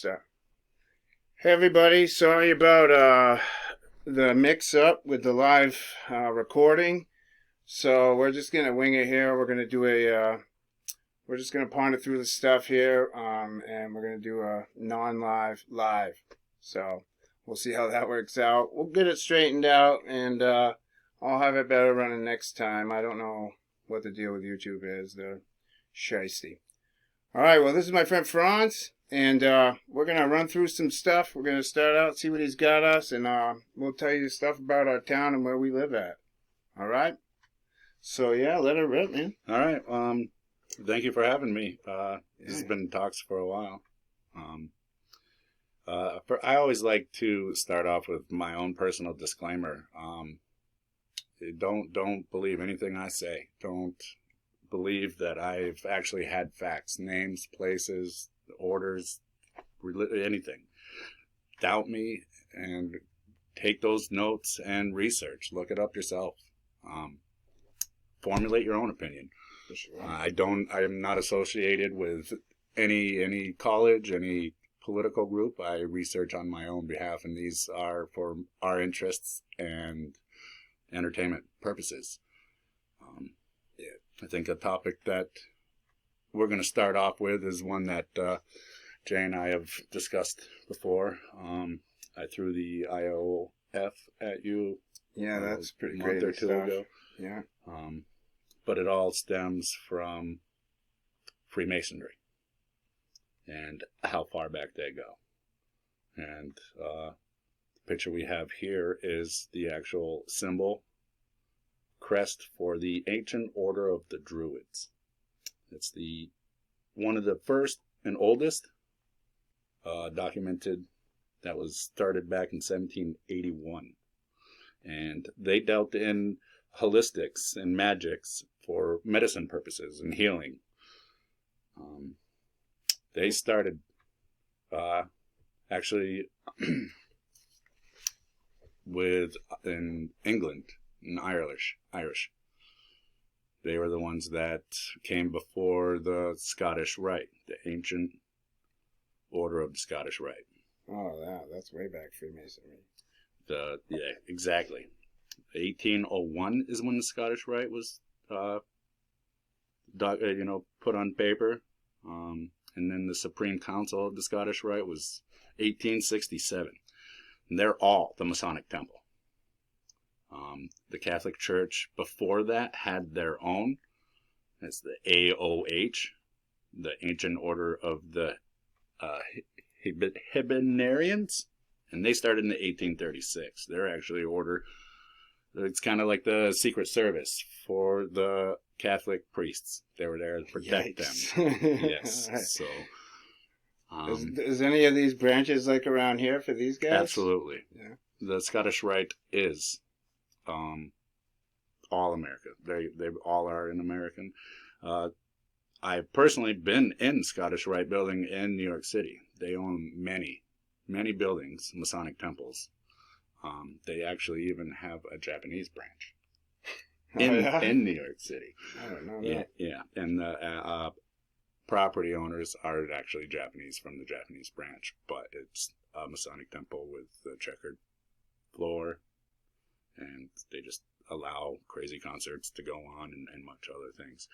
So, hey everybody, sorry about the mix-up with the live recording. So we're just gonna wing it here. We're gonna do we're just gonna ponder through the stuff here, and we're gonna do a non-live live. So we'll see how that works out. We'll get it straightened out, and I'll have it better running next time. I don't know what the deal with YouTube is. They're shisty. All right, well, this is my friend Franz. And we're going to run through some stuff. We're going to start out, see what he's got us, and we'll tell you stuff about our town and where we live at. All right? So, yeah, let it rip, man. All right. Thank you for having me. This has been talks for a while. I always like to start off with my own personal disclaimer. Don't believe anything I say. Don't believe that I've actually had facts, names, places, orders, anything. Doubt me and take those notes and research. Look it up yourself. Formulate your own opinion. For sure. I am not associated with any college, any political group. I research on my own behalf, and these are for our interests and entertainment purposes. I think a topic that we're going to start off with is one that Jay and I have discussed before. I threw the IOF at you. Yeah, that's pretty a great. month or two stuff. ago. Yeah. But it all stems from Freemasonry and how far back they go. And the picture we have here is the actual symbol crest for the ancient order of the Druids. It's one of the first and oldest documented, that was started back in 1781. And they dealt in holistics and magics for medicine purposes and healing. They started actually in England, in Irish. They were the ones that came before the Scottish Rite, the ancient order of the Scottish Rite. Oh, yeah, that's way back Freemasonry. Yeah, exactly. 1801 is when the Scottish Rite was, put on paper. And then the Supreme Council of the Scottish Rite was 1867. And they're all the Masonic Temple. The Catholic Church before that had their own. That's the AOH, the Ancient Order of the Hibernians, and they started in the 1836. They're actually order. It's kind of like the Secret Service for the Catholic priests. They were there to protect them. Yes. Right. So, is any of these branches like around here for these guys? Absolutely. Yeah. The Scottish Rite is all America. They all are in American. I've personally been in Scottish Rite building in New York City. They own many buildings, Masonic temples. They actually even have a Japanese branch in New York City. I don't know that. Yeah. And the property owners are actually Japanese from the Japanese branch, but it's a Masonic temple with the checkered floor, and they just allow crazy concerts to go on and much other things.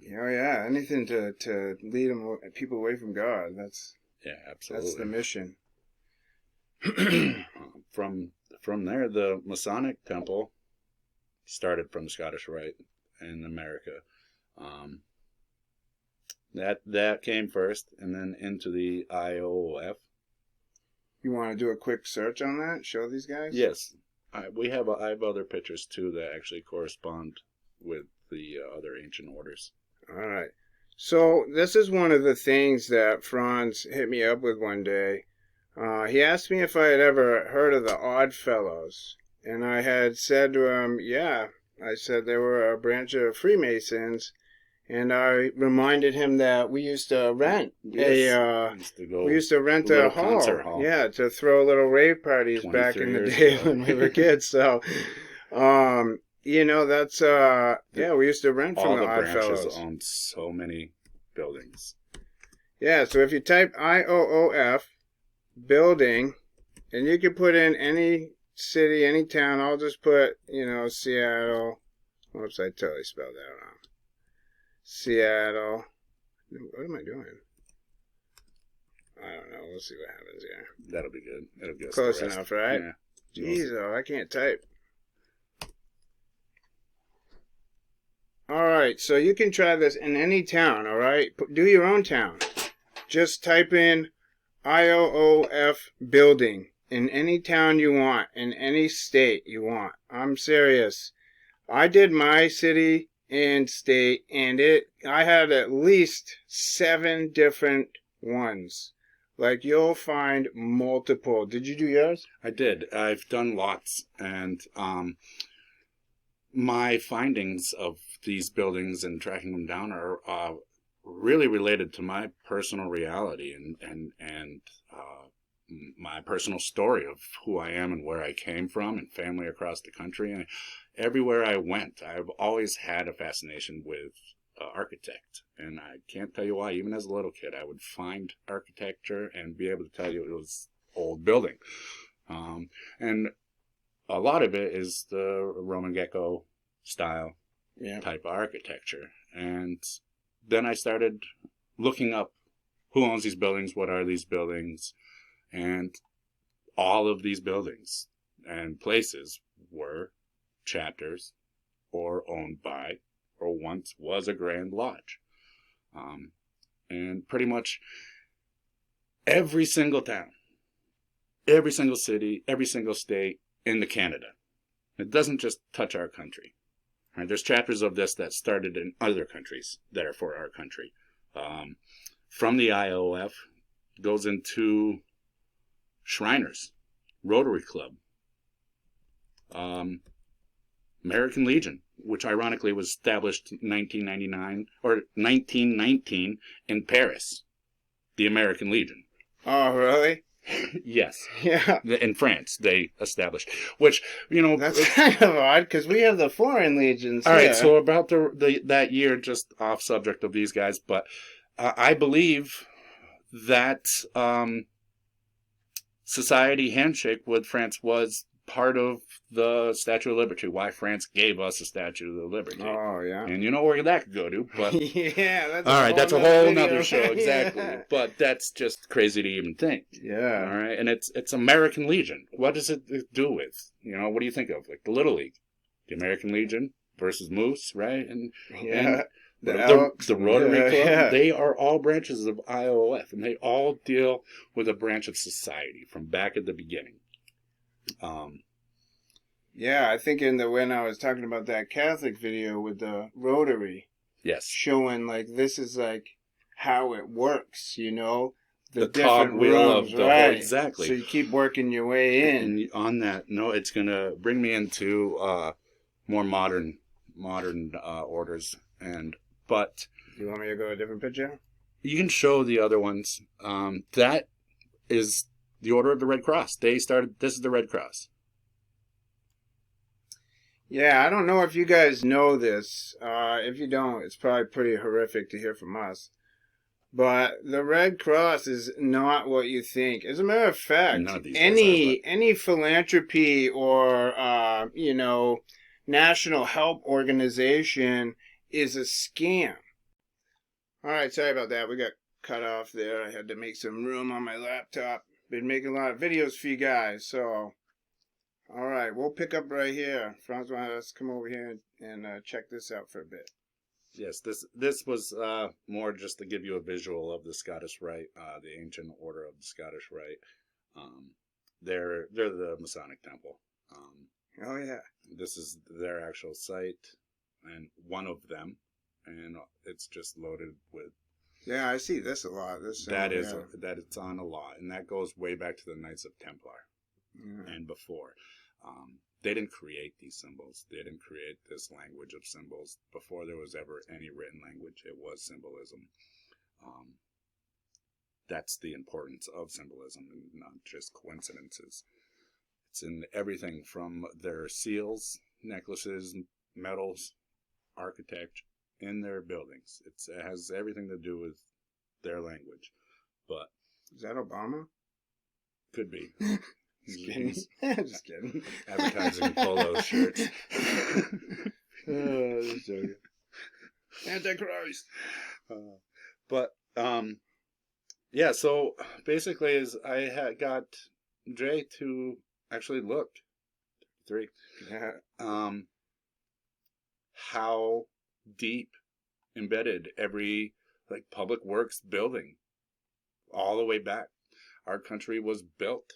Yeah, anything to lead people away from God. That's absolutely. That's the mission. From there, the Masonic temple started from the Scottish Rite in America. That came first, and then into the IOF. You want to do a quick search on that? Show these guys? Yes. I have other pictures too that actually correspond with the other ancient orders. All right. So this is one of the things that Franz hit me up with one day. He asked me if I had ever heard of the Odd Fellows, and I had said to him, yeah. I said they were a branch of Freemasons, and I reminded him that we used to rent a hall, yeah, to throw little rave parties back in the day when we were kids. So, that's we used to rent from the Odd Fellows. All the branches owned so many buildings. Yeah, so if you type IOOF building, and you can put in any city, any town. I'll just put, Seattle. Whoops, I totally spelled that wrong. Seattle. What am I doing? I don't know. We'll see what happens here. That'll be good. It'll get us Close the rest. enough, right? Yeah. Jeez, oh, I can't type. All right, so you can try this in any town, all right? Do your own town. Just type in IOOF building in any town you want, in any state you want. I'm serious. I did my city and state, and I had at least 7 different ones. Like, you'll find multiple. Did you do yours? I did. I've done lots, and my findings of these buildings and tracking them down are really related to my personal reality and my personal story of who I am and where I came from and family across the country. And everywhere I went, I've always had a fascination with architect. And I can't tell you why. Even as a little kid, I would find architecture and be able to tell you it was old building. And a lot of it is the Roman gecko style type of architecture. And then I started looking up who owns these buildings, what are these buildings, and all of these buildings and places were chapters or owned by or once was a Grand Lodge. And pretty much every single town, every single city, every single state in Canada. It doesn't just touch our country. Right? There's chapters of this that started in other countries that are for our country. From the IOF goes into Shriners, Rotary Club, American Legion, which ironically was established in 1999 or 1919 in Paris. The American Legion. Oh, really? Yes. Yeah. In France, they established, which, that's kind of odd because we have the foreign legions. All right, so about that year, just off subject of these guys, but I believe that society handshake with France was part of the Statue of Liberty, why France gave us a Statue of Liberty. Oh, yeah. And you know where that could go to. But yeah, that's a whole nother show, exactly. But that's just crazy to even think. Yeah. All right, and it's American Legion. What does it do with? What do you think of? Like the Little League, the American Legion versus Moose, right? And the Rotary Club, they are all branches of IOF, and they all deal with a branch of society from back at the beginning. Yeah, I think when I was talking about that Catholic video with the Rotary, yes, showing like this is like how it works, the different rooms, right? Exactly. So you keep working your way in. And on that note, it's gonna bring me into more modern orders, but you want me to go to a different picture? You can show the other ones. That is the Order of the Red Cross. This is the Red Cross. Yeah, I don't know if you guys know this. If you don't, it's probably pretty horrific to hear from us. But the Red Cross is not what you think. As a matter of fact, any philanthropy or national help organization is a scam. All right, sorry about that. We got cut off there. I had to make some room on my laptop. Been making a lot of videos for you guys, so all right, we'll pick up right here. Franz, let's come over here and check this out for a bit. Yes, this was more just to give you a visual of the Scottish Rite, the ancient order of the Scottish Rite. They're the Masonic Temple. Oh yeah, this is their actual site, and one of them, and it's just loaded with. Yeah, I see this a lot. That it's on a lot, and that goes way back to the Knights of Templar, and before. They didn't create these symbols. They didn't create this language of symbols before there was ever any written language. It was symbolism. That's the importance of symbolism, and not just coincidences. It's in everything from their seals, necklaces, medals, architecture, in their buildings. It has everything to do with their language. but Is that Obama? could be. Just kidding. Just kidding. Advertising polo shirts. Just joking. Antichrist. But yeah. So basically, is I had got Jay to actually look 3. Yeah. How deep embedded every like public works building all the way back. Our country was built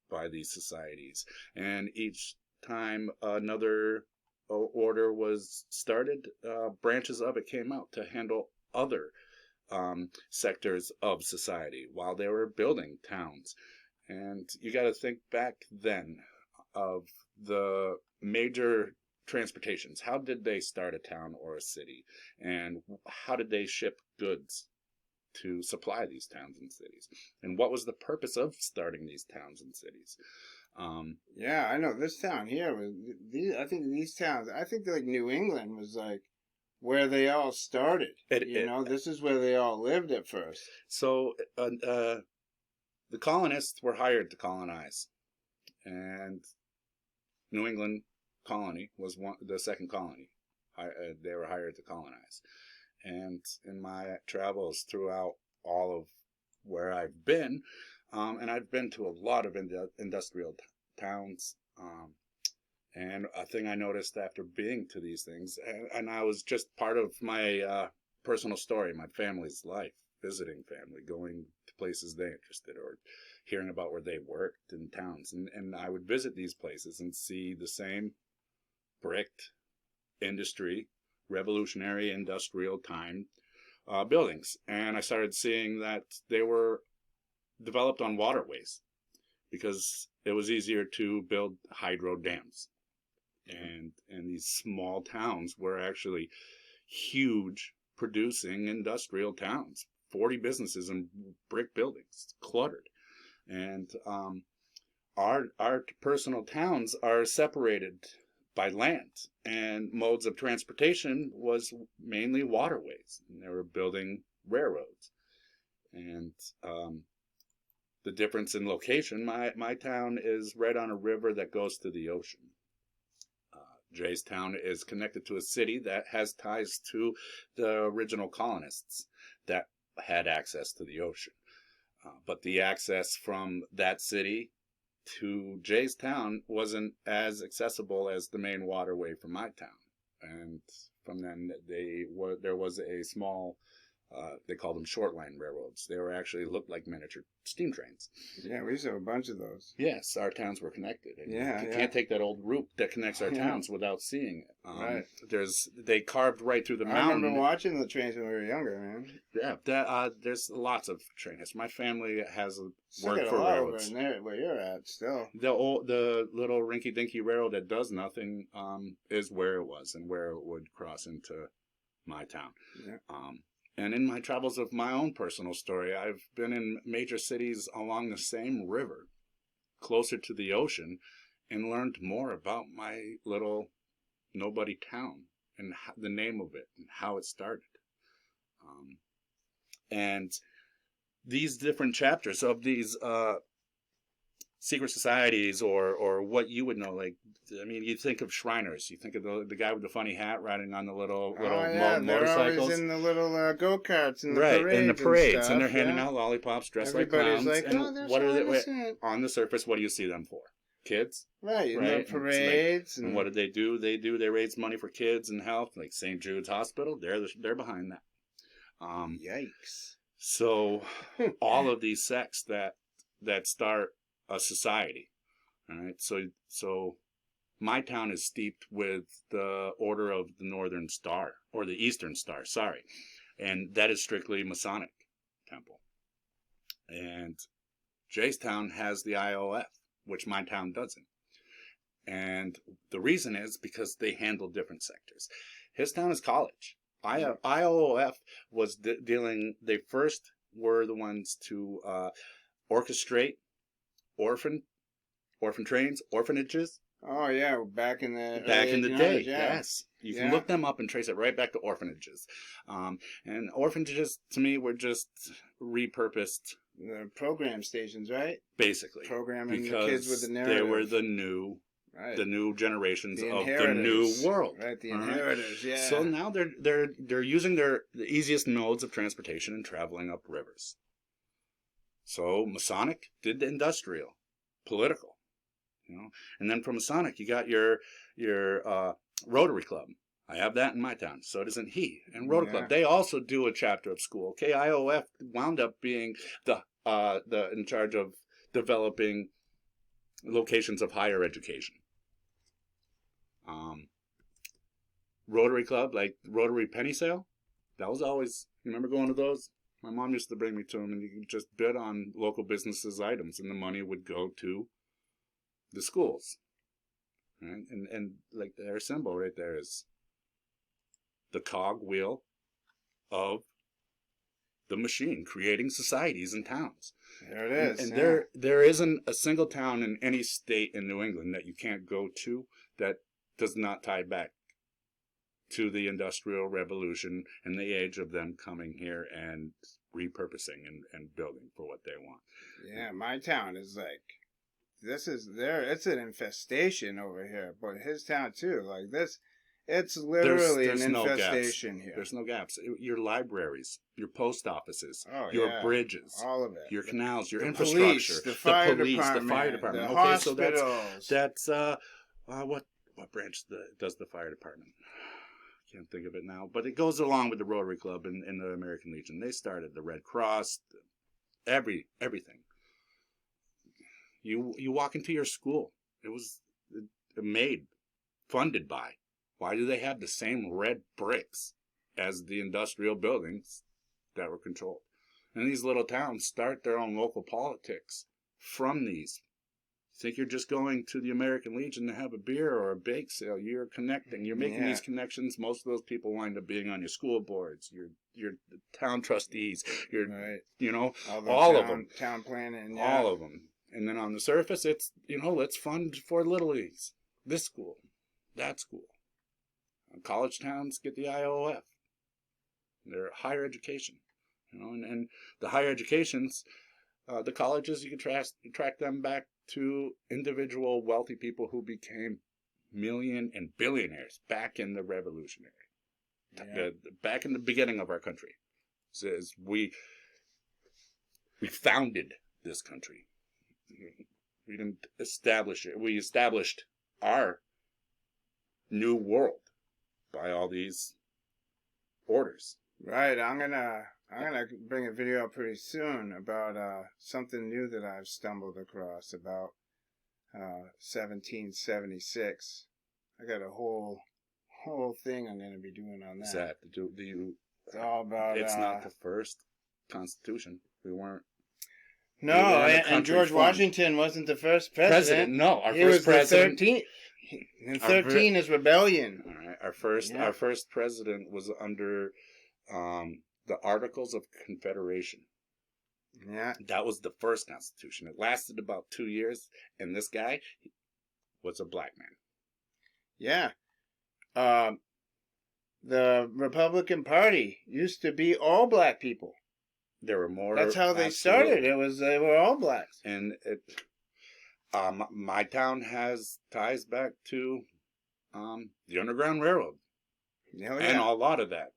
by these societies, and each time another order was started, branches of it came out to handle other sectors of society while they were building towns. And you got to think back then of the major transportations. How did they start a town or a city, and how did they ship goods to supply these towns and cities, and what was the purpose of starting these towns and cities? Yeah, I know this town here was. I think these towns. I think like New England was like where they all started. This is where they all lived at first. So the colonists were hired to colonize, and New England colony was the second colony. They were hired to colonize. And in my travels throughout all of where I've been, and I've been to a lot of industrial towns, and a thing I noticed after being to these things, and I was just part of my personal story, my family's life, visiting family, going to places they interested, or hearing about where they worked in towns. And I would visit these places and see the same bricked industry, revolutionary industrial time buildings. And I started seeing that they were developed on waterways because it was easier to build hydro dams. And these small towns were actually huge producing industrial towns, 40 businesses and brick buildings, cluttered. And our personal towns are separated by land, and modes of transportation was mainly waterways. And they were building railroads. And the difference in location, my town is right on a river that goes to the ocean. Jay's town is connected to a city that has ties to the original colonists that had access to the ocean. But the access from that city to Jay's town wasn't as accessible as the main waterway from my town. And from then, there was a small, they called them short line railroads. They were actually looked like miniature steam trains. Yeah, we used to have a bunch of those. Yes, our towns were connected. And you Yeah. can't take that old route that connects our towns without seeing it. Right. They carved right through the mountain. I remember watching the trains when we were younger, man. Yeah, there's lots of train history. My family has worked for over railroads. in there where you're at still. The little rinky-dinky railroad that does nothing is where it was and where it would cross into my town. Yeah. And in my travels of my own personal story, I've been in major cities along the same river, closer to the ocean, and learned more about my little nobody town and the name of it and how it started. And these different chapters of these secret societies, or what you would know, like, I mean, you think of Shriners, you think of the guy with the funny hat riding on the little motorcycles. They're always in the little go-karts and the parades. In the parades, and, stuff, and they're handing out lollipops dressed Everybody's like clowns. Like, and what are they? On the surface, what do you see them for? Kids, right? Right? The parades. And what did they do? They raise money for kids and health, like St. Jude's Hospital. They're behind that. Yikes! So all of these sects that start a society, all right. So my town is steeped with the Order of the Northern Star, or the Eastern Star, sorry, and that is strictly Masonic temple. And Jay's town has the IOF, which my town doesn't. And the reason is because they handle different sectors. His town is college. IOF was dealing, they first were the ones to orchestrate orphan trains, orphanages. Oh yeah, back in the day, yeah. Yes. You can look them up and trace it right back to orphanages. And orphanages, to me, were just repurposed the program stations, right? Basically. Programming because the kids with the narrative. they were the new generations The of the new world. Right, the all right? inheritors, yeah. So now they're using the easiest modes of transportation and traveling up rivers. So Masonic did the industrial, political, and then from Masonic you got your Rotary Club. I have that in my town. So doesn't he. And Rotary Club, they also do a chapter of school. KIOF wound up being the in charge of developing locations of higher education. Rotary Club, like Rotary Penny Sale, that was always, you remember going to those? My mom used to bring me to them, and you could just bid on local businesses' items, and the money would go to the schools. Right? And like their symbol right there is the cog wheel of the machine, creating societies and towns. There it is. And there isn't a single town in any state in New England that you can't go to that does not tie back to the Industrial Revolution and the age of them coming here and repurposing and building for what they want. Yeah, my town is like, it's an infestation over here, but his town too, like this, it's literally there's an infestation here. There's no gaps. Your libraries, your post offices, Oh, your yeah. bridges, All of it. your canals, your The infrastructure, police, the fire the department, fire department. the Okay, hospitals. so that's what branch does the fire department? Can't think of it now, but it goes along with the Rotary Club and the American Legion. They started the Red Cross, everything. You walk into your school, it was made, funded by. Why do they have the same red bricks as the industrial buildings that were controlled? And these little towns start their own local politics from these. You think you're just going to the American Legion to have a beer or a bake sale? You're connecting. You're making these connections. Most of those people wind up being on your school boards, your town trustees, all of them. Town planning. Yeah. All of them. And then on the surface, it's, let's fund for Little Leagues. This school, that school. College towns get the IOF. They're higher education. And the higher educations, the colleges, you can track them back to individual wealthy people who became million and billionaires back in the revolutionary, back in the beginning of our country. Says we founded this country. We didn't establish it. We established our new world by all these orders. Right. I'm gonna bring a video up pretty soon about something new that I've stumbled across about 1776. I got a whole thing I'm gonna be doing on that. Does that have to do you? It's all about. It's not the first Constitution. We weren't. No, and George Washington wasn't the first president. No, our he first was president. The 13th. And 13 is rebellion. All right, our first president was under the Articles of Confederation. Yeah, that was the first Constitution. It lasted about 2 years, and this guy was a black man. Yeah, the Republican Party used to be all black people. There were more. That's how they started. They were all blacks. And my town has ties back to the Underground Railroad. And a lot of that.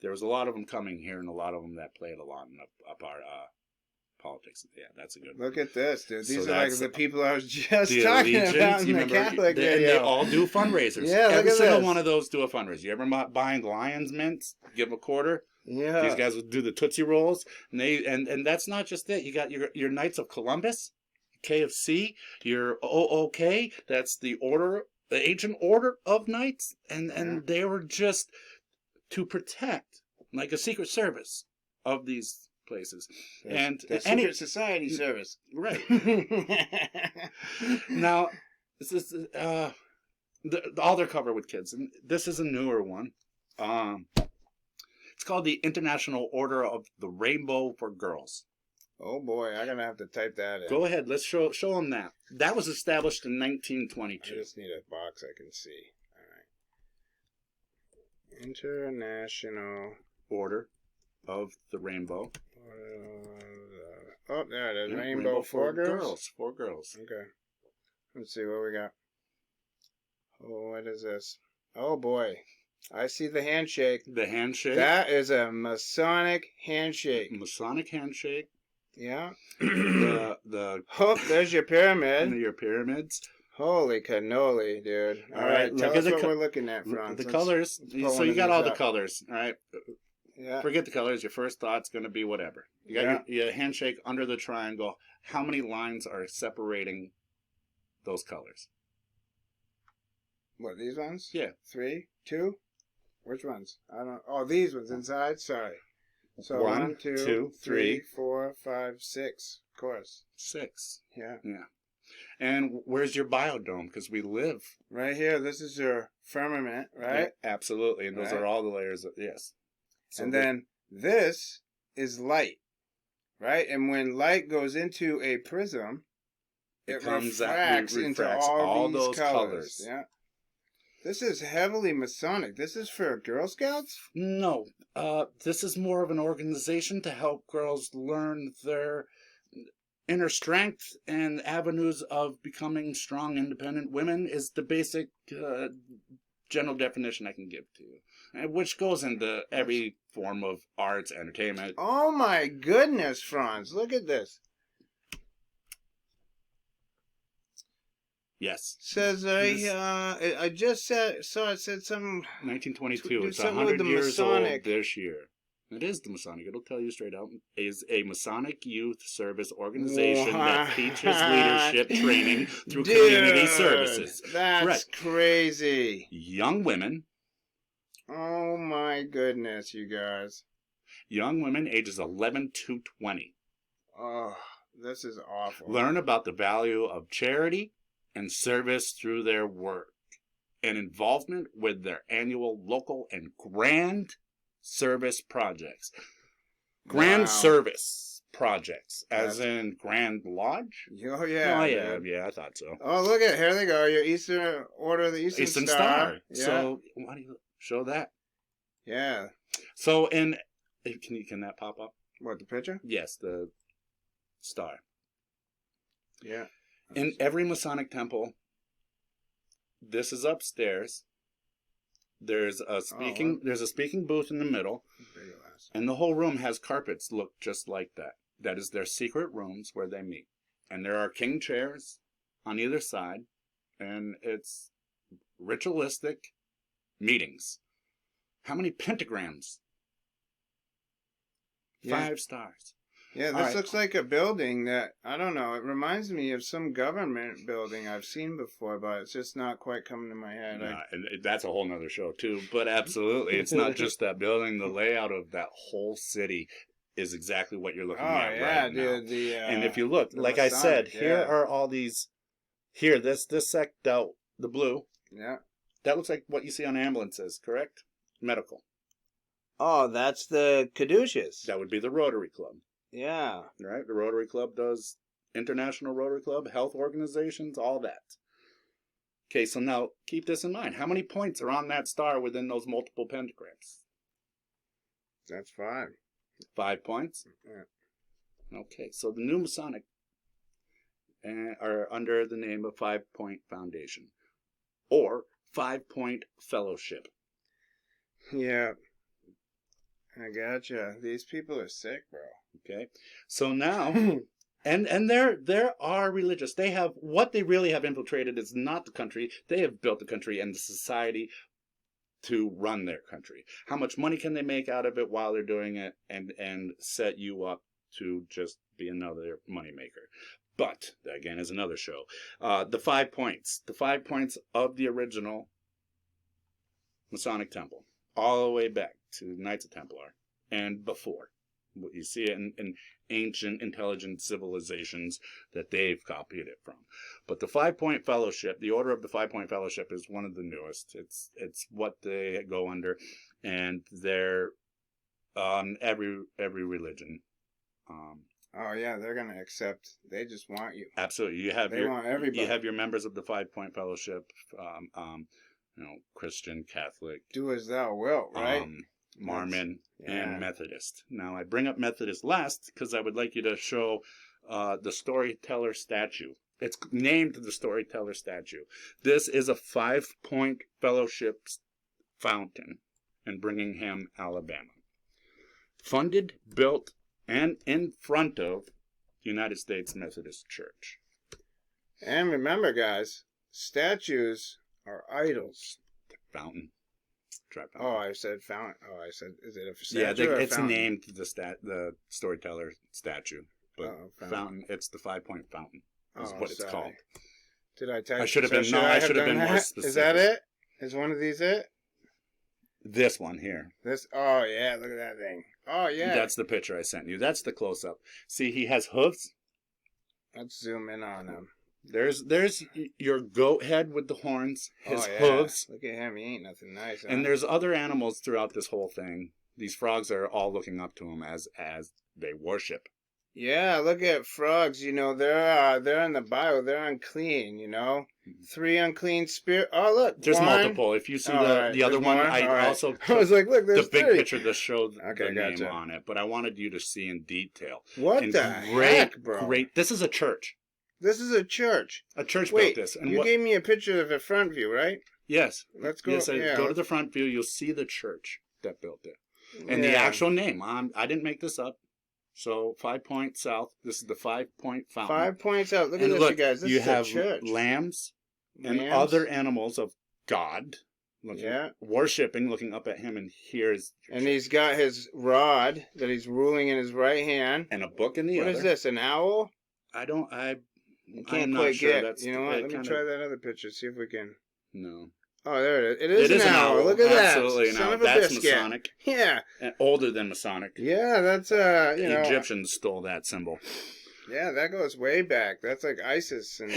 There was a lot of them coming here, and a lot of them that played along up our politics. Yeah, that's a good one. Look at this, dude. These are like the people I was just talking about in the Catholic video. They all do fundraisers. Yeah, every single one of those do a fundraiser. You ever buying Lions mints? Give them a quarter. Yeah. These guys would do the Tootsie Rolls, and that's not just it. You got your Knights of Columbus, KFC, your OOK. That's the Ancient Order of Knights, and they were just to protect, like a secret service of these places. And the secret society service. Right. Now, this is all they're covered with kids, and this is a newer one. It's called the International Order of the Rainbow for Girls. Oh boy, I'm gonna have to type that in. Go ahead, let's show them that. That was established in 1922. I just need a box I can see. All right. International Order of the rainbow. Oh, there it is. Yeah, Rainbow for girls? 4 girls. Okay. Let's see what we got. Oh, what is this? Oh, boy. I see the handshake. The handshake. That is a Masonic handshake. Masonic handshake. Yeah. the Oh, there's your pyramid. Your pyramids. Holy cannoli, dude. All right, tell us what we're looking at, Franz. The colors. So you got all the colors, all right? Yeah. Forget the colors. Your first thought's going to be whatever. You got your handshake under the triangle. How many lines are separating those colors? What, these ones? Yeah. 3, 2? Which ones? I don't. Oh, these ones inside? Sorry. So 1, 2, 3, 4, 5, 6. Of course. 6. Yeah. Yeah. And where's your biodome? Because we live right here. This is your firmament, right? Yeah, absolutely. And those are all the layers of, yes. So and then this is light, right? And when light goes into a prism, it refracts into all these those colors. Yeah. This is heavily Masonic. This is for Girl Scouts? No. This is more of an organization to help girls learn their inner strength and avenues of becoming strong, independent women is the basic general definition I can give to you, which goes into every form of arts, entertainment. Oh my goodness, Franz. Look at this. Yes. Says I just saw it said something. 1922. It's 100 years old this year. It is the Masonic. It'll tell you straight out. Is a Masonic youth service organization that teaches leadership training through community services. That's crazy. Young women. Oh my goodness, you guys. Young women ages 11 to 20. Oh, this is awful. Learn about the value of charity and service through their work and involvement with their annual local and grand service projects. Grand service projects, as in Grand Lodge? Oh, yeah. Oh, yeah, yeah, I thought so. Oh, look at, here they go, your Eastern Order of the Eastern Star. Yeah. So, why do you show that? Yeah. So, can that pop up? What, the picture? Yes, the star. Yeah. In every Masonic temple, this is upstairs. There's a speaking booth in the middle, and the whole room has carpets look just like that. That is their secret rooms where they meet. And there are king chairs on either side, and it's ritualistic meetings. How many pentagrams? 5 stars. Yeah, this looks like a building that, I don't know, it reminds me of some government building I've seen before, but it's just not quite coming to my head. And that's a whole nother show, too. But absolutely, it's not just that building. The layout of that whole city is exactly what you're looking at right now. And if you look, like I said, here are all these, this sect out, the blue. Yeah. That looks like what you see on ambulances, correct? Medical. Oh, that's the caduceus. That would be the Rotary Club. Yeah. Right? The Rotary Club does International Rotary Club, health organizations, all that. Okay, so now keep this in mind. How many points are on that star within those multiple pentagrams? That's 5. 5 points? Yeah. Okay, so the new Masonic are under the name of 5-Point Foundation or 5-Point Fellowship. Yeah. I gotcha. These people are sick, bro. Okay, so now, and there are religious. They have, what they really have infiltrated is not the country. They have built the country and the society to run their country. How much money can they make out of it while they're doing it, and set you up to just be another moneymaker. But, again, is another show. The 5 points. The 5 points of the original Masonic Temple. All the way back to Knights of Templar and before. You see it in ancient, intelligent civilizations that they've copied it from. But the 5-Point Fellowship, the Order of the 5-Point Fellowship, is one of the newest. It's what they go under, and they're on every religion. Oh yeah, they're gonna accept. They just want you. Absolutely, They want everybody. You have your members of the 5-Point Fellowship. Christian, Catholic. Do as thou wilt, right? Mormon, Yeah. and Methodist. Now, I bring up Methodist last because I would like you to show the Storyteller statue. It's named the Storyteller statue. This is a 5-point fellowship fountain in Birmingham, Alabama. Funded, built, and in front of the United States Methodist Church. And remember, guys, statues are idols. Fountain. Try fountain. Oh, I said fountain. Oh, I said, is it a statue Yeah, or a it's fountain? named the Storyteller statue. But fountain, it's the 5-point fountain is what it's called. Did I type? I should have so been, no, I should have been more specific. Is that it? Is one of these it? This one here. This, oh yeah, look at that thing. Oh yeah. That's the picture I sent you. That's the close-up. See, he has hooves. Let's zoom in on him. There's your goat head with the horns, his yeah. hooves. Look at him, he ain't nothing nice. Huh? And there's other animals throughout this whole thing. These frogs are all looking up to him as they worship. Yeah, look at frogs. You know, they're in the Bible. They're unclean. You know, 3 unclean spirit. Oh, look, there's one. multiple. If you see the other one, more? I also I was like, look, there's the big 3. picture that showed okay, the gotcha. name on it. But I wanted you to see in detail. What and the heck, bro? Great. This is a church. This is a church. A church Wait, built this. And you gave me a picture of the front view, right? Yes. Let's go. Yes, yeah. go to the front view. You'll see the church that built it. And the actual name. I didn't make this up. So 5 Point South. This is the 5-point fountain. 5 points out. Look at and this, look, you guys. This you is have a church. lambs and other animals of God. Worshipping, looking up at him, and here's. And he's got his rod that he's ruling in his right hand. And a book in the other. What is this? An owl? I can't quite sure. get. You know what? Let me try that other picture. See if we can. No. Oh, there it is. It is an owl. Look at Absolutely that. An owl. Son of a That's biscuit. Masonic. Yeah. And older than Masonic. Yeah, that's The Egyptians stole that symbol. Yeah, that goes way back. That's like ISIS and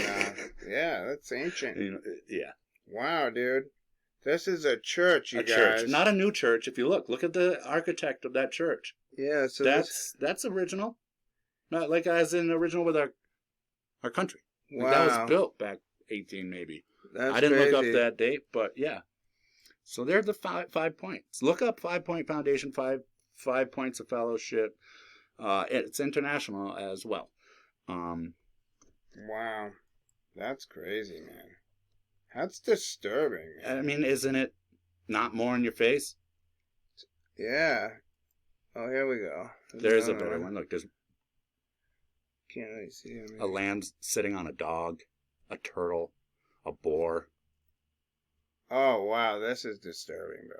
yeah, that's ancient. Yeah. Wow, dude. This is a church, you guys. Church, not a new church. If you look at the architect of that church. Yeah, so that's original. Not like as in original with our country. Wow. Like that was built back 18 maybe. That's I didn't crazy. look up that date, but yeah. So there's the 5 points. Look up 5-point foundation, 5 points of fellowship. It's international as well. Wow. That's crazy, man. That's disturbing. I mean, isn't it not more in your face? Yeah. Oh, here we go. There's a better one. Look, there's can't really see him. a lamb sitting on a dog, a turtle, a boar. Oh, wow. This is disturbing, bro.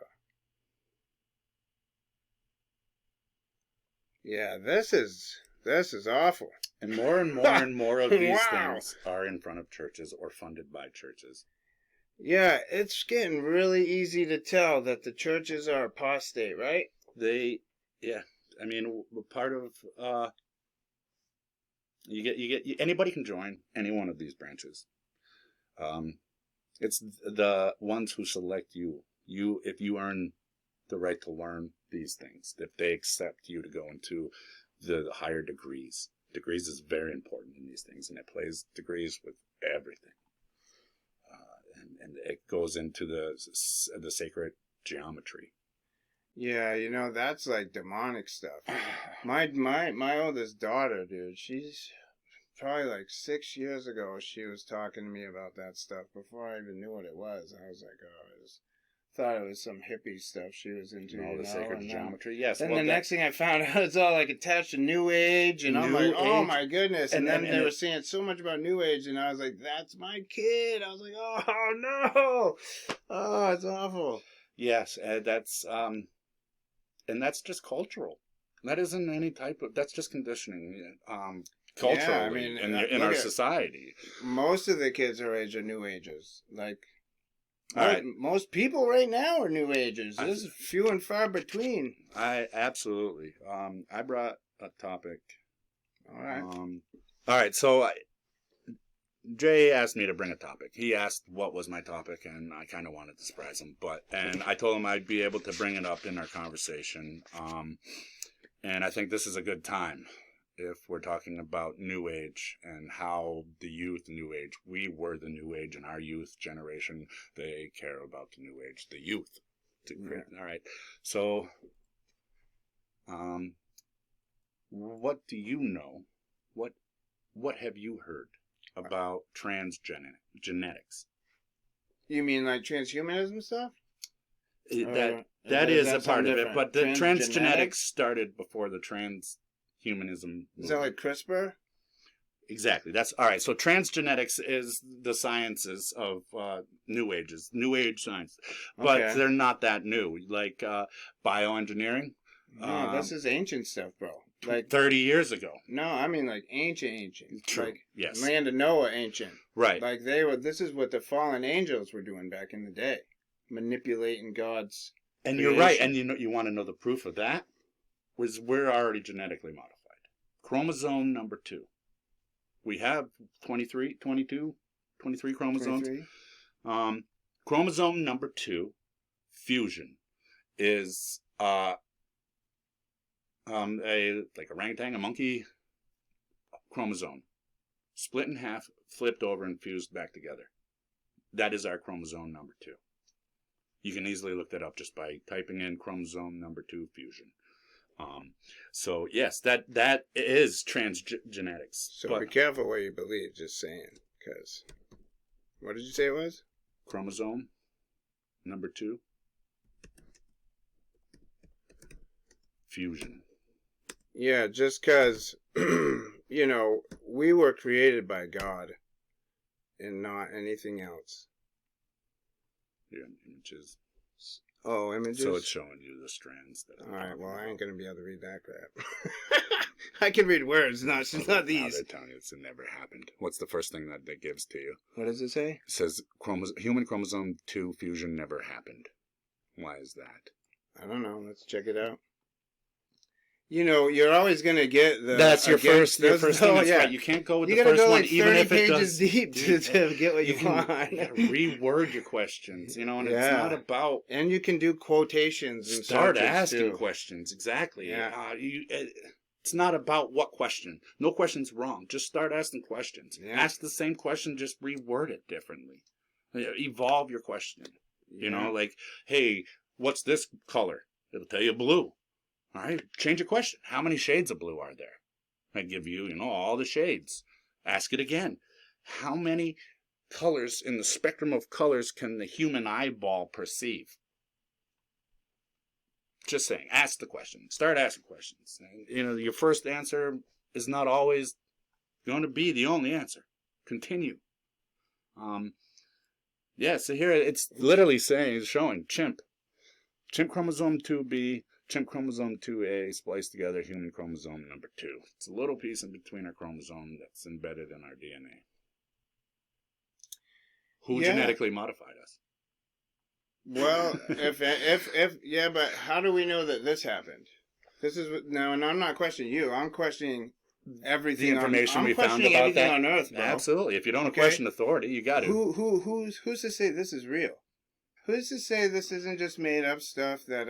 Yeah, this is awful. And more and more of these Wow. things are in front of churches or funded by churches. Yeah, it's getting really easy to tell that the churches are apostate, right? I mean, part of anybody can join any one of these branches. It's the ones who select you. If you earn the right to learn these things, if they accept you to go into the higher degrees. Degrees is very important in these things, and it plays degrees with everything. And it goes into the sacred geometry. Yeah, you know, that's like demonic stuff. My oldest daughter, dude, she's probably like 6 years ago, she was talking to me about that stuff before I even knew what it was. I was like, oh, thought it was some hippie stuff she was into. All the sacred geometry, yes. Then the next thing I found out, it's all like attached to New Age, and I'm like, oh my goodness. And then they were saying so much about New Age, and I was like, that's my kid. I was like, oh no, oh, it's awful. Yes, that's and that's just cultural. That isn't any type of. That's just conditioning. Culturally, yeah, I mean, in our society, most of the kids our age are New Agers. Like, right. Most people right now are New Agers. There's few and far between. Absolutely. I brought a topic. All right. All right. So Jay asked me to bring a topic. He asked what was my topic, and I kind of wanted to surprise him. And I told him I'd be able to bring it up in our conversation. And I think this is a good time. If we're talking about New Age and how the youth New Age, we were the New Age, and our youth generation, they care about the New Age, the youth. All right. So, what do you know? What have you heard about transgenetics? You mean like transhumanism stuff? That is a part of it, different? but the transgenetics Transgenetics? started before the transhumanism Is that movement. like CRISPR? Exactly. That's all right. So transgenetics is the sciences of New Age science, but Okay. they're not that new. Like bioengineering. No, this is ancient stuff, bro. Like 30 years ago. no, I mean like ancient. True. Like Yes. land of Noah, ancient. Right. Like they were. This is what the fallen angels were doing back in the day, manipulating God's. And you're right. creation. And you want to know the proof of that? We're already genetically modified. Chromosome number 2. We have 23 chromosomes. 23? Chromosome number 2, fusion, is a orangutan, a monkey chromosome, split in half, flipped over, and fused back together. That is our chromosome number 2. You can easily look that up just by typing in chromosome number 2 fusion. So yes, that is transgenetics. So be careful what you believe. Just saying, because what did you say it was? Chromosome number 2 fusion. Yeah, just because we were created by God, and not anything else. Yeah, images. Oh, images. So it's showing you the strands. All right. Well, I ain't gonna be able to read that crap. I can read words, not these. They're telling you it's never happened. What's the first thing that gives to you? What does it say? It says human chromosome 2 fusion never happened. Why is that? I don't know. Let's check it out. You're always gonna get the. That's your first thing. That's right. You can't go with the first one, even if it does. You gotta go like 30 pages deep to get what you want. Reword your questions, and it's not about. And you can do quotations. And start asking too. questions. Exactly. Yeah. It's not about what question. No question's wrong. Just start asking questions. Yeah. Ask the same question, just reword it differently. Evolve your question. Yeah. Like, hey, what's this color? It'll tell you blue. All right, change your question. How many shades of blue are there? I give you, all the shades. Ask it again. How many colors in the spectrum of colors can the human eyeball perceive? Just saying. Ask the question. Start asking questions. Your first answer is not always going to be the only answer. Continue. So here it's literally showing chimp chromosome 2B. Chimp chromosome 2A spliced together human chromosome number 2. It's a little piece in between our chromosome that's embedded in our DNA. Who genetically modified us? Well, if but how do we know that this happened? This is no, and I'm not questioning you. I'm questioning everything. The information we found about that on Earth, bro. Absolutely. If you don't question authority, you got to. Who's to say this is real? Who's to say this isn't just made up stuff that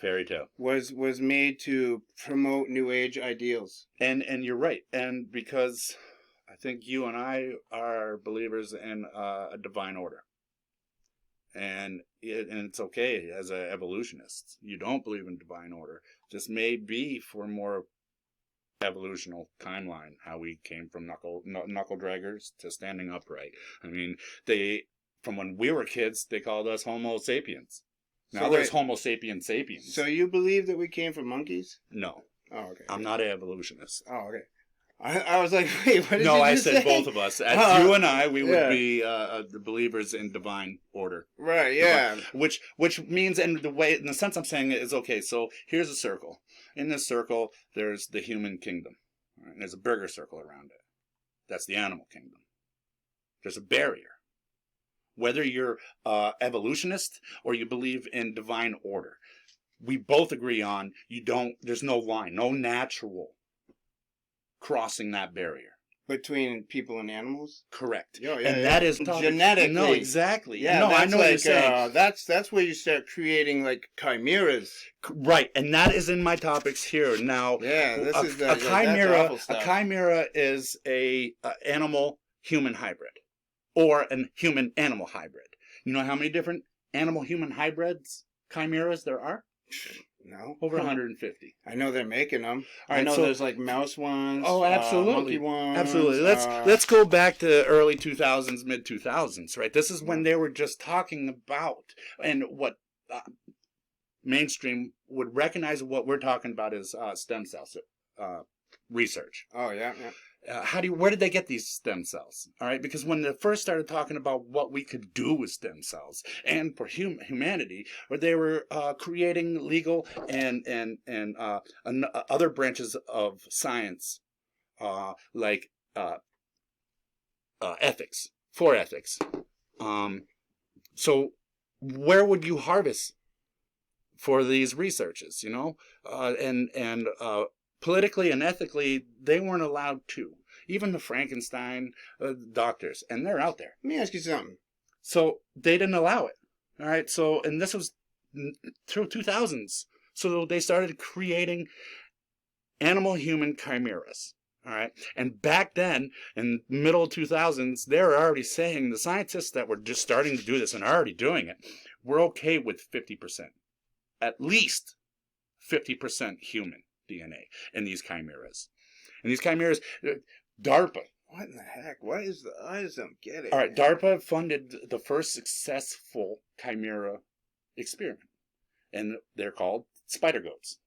fairy tale was made to promote New Age ideals? And you're right. And because I think you and I are believers in a divine order, and it's okay as an evolutionist. You don't believe in divine order. This may be for more evolutional timeline, how we came from knuckle draggers to standing upright. I mean, from when we were kids, they called us Homo sapiens. Now there's Homo sapiens sapiens. So you believe that we came from monkeys? No. Oh, okay. I'm not an evolutionist. Oh, okay. I was like, wait, what did you No, I just said say? both of us. As you and I, we would be the believers in divine order. Right, yeah. Which means, in the sense I'm saying it is, okay, so here's a circle. In this circle, there's the human kingdom. Right? And there's a bigger circle around it. That's the animal kingdom. There's a barrier. Whether you're evolutionist or you believe in divine order, we both agree on there's no line, no natural crossing that barrier. Between people and animals? Correct. That is genetically. No, exactly. Yeah, no, I know what you're saying. That's where you start creating like chimeras. Right, and that is in my topics here. Now, this is a chimera. A chimera is a animal-human hybrid, or an human-animal hybrid. You know how many different animal-human hybrids chimeras there are? No. Over 150. I know they're making them. All right, I know so, there's like mouse ones. Oh, absolutely. Monkey ones. Absolutely. Let's go back to early 2000s, mid 2000s, right? This is when they were just talking about, and what mainstream would recognize what we're talking about is stem cells research. Oh, yeah, yeah. Where did they get these stem cells? All right, because when they first started talking about what we could do with stem cells and for humanity, or they were creating legal and other branches of science, like ethics, for ethics. So where would you harvest for these researches? You know, and politically and ethically, they weren't allowed to. Even the Frankenstein doctors, and they're out there. Let me ask you something. So they didn't allow it. All right. So, and this was through 2000s. So they started creating animal-human chimeras. All right. And back then, in the middle of 2000s, they were already saying, the scientists that were just starting to do this and are already doing it, we're okay with 50%. At least 50% human DNA in these chimeras. And these chimeras, DARPA. What in the heck? I just don't get it. All right, DARPA funded the first successful chimera experiment. And they're called spider goats.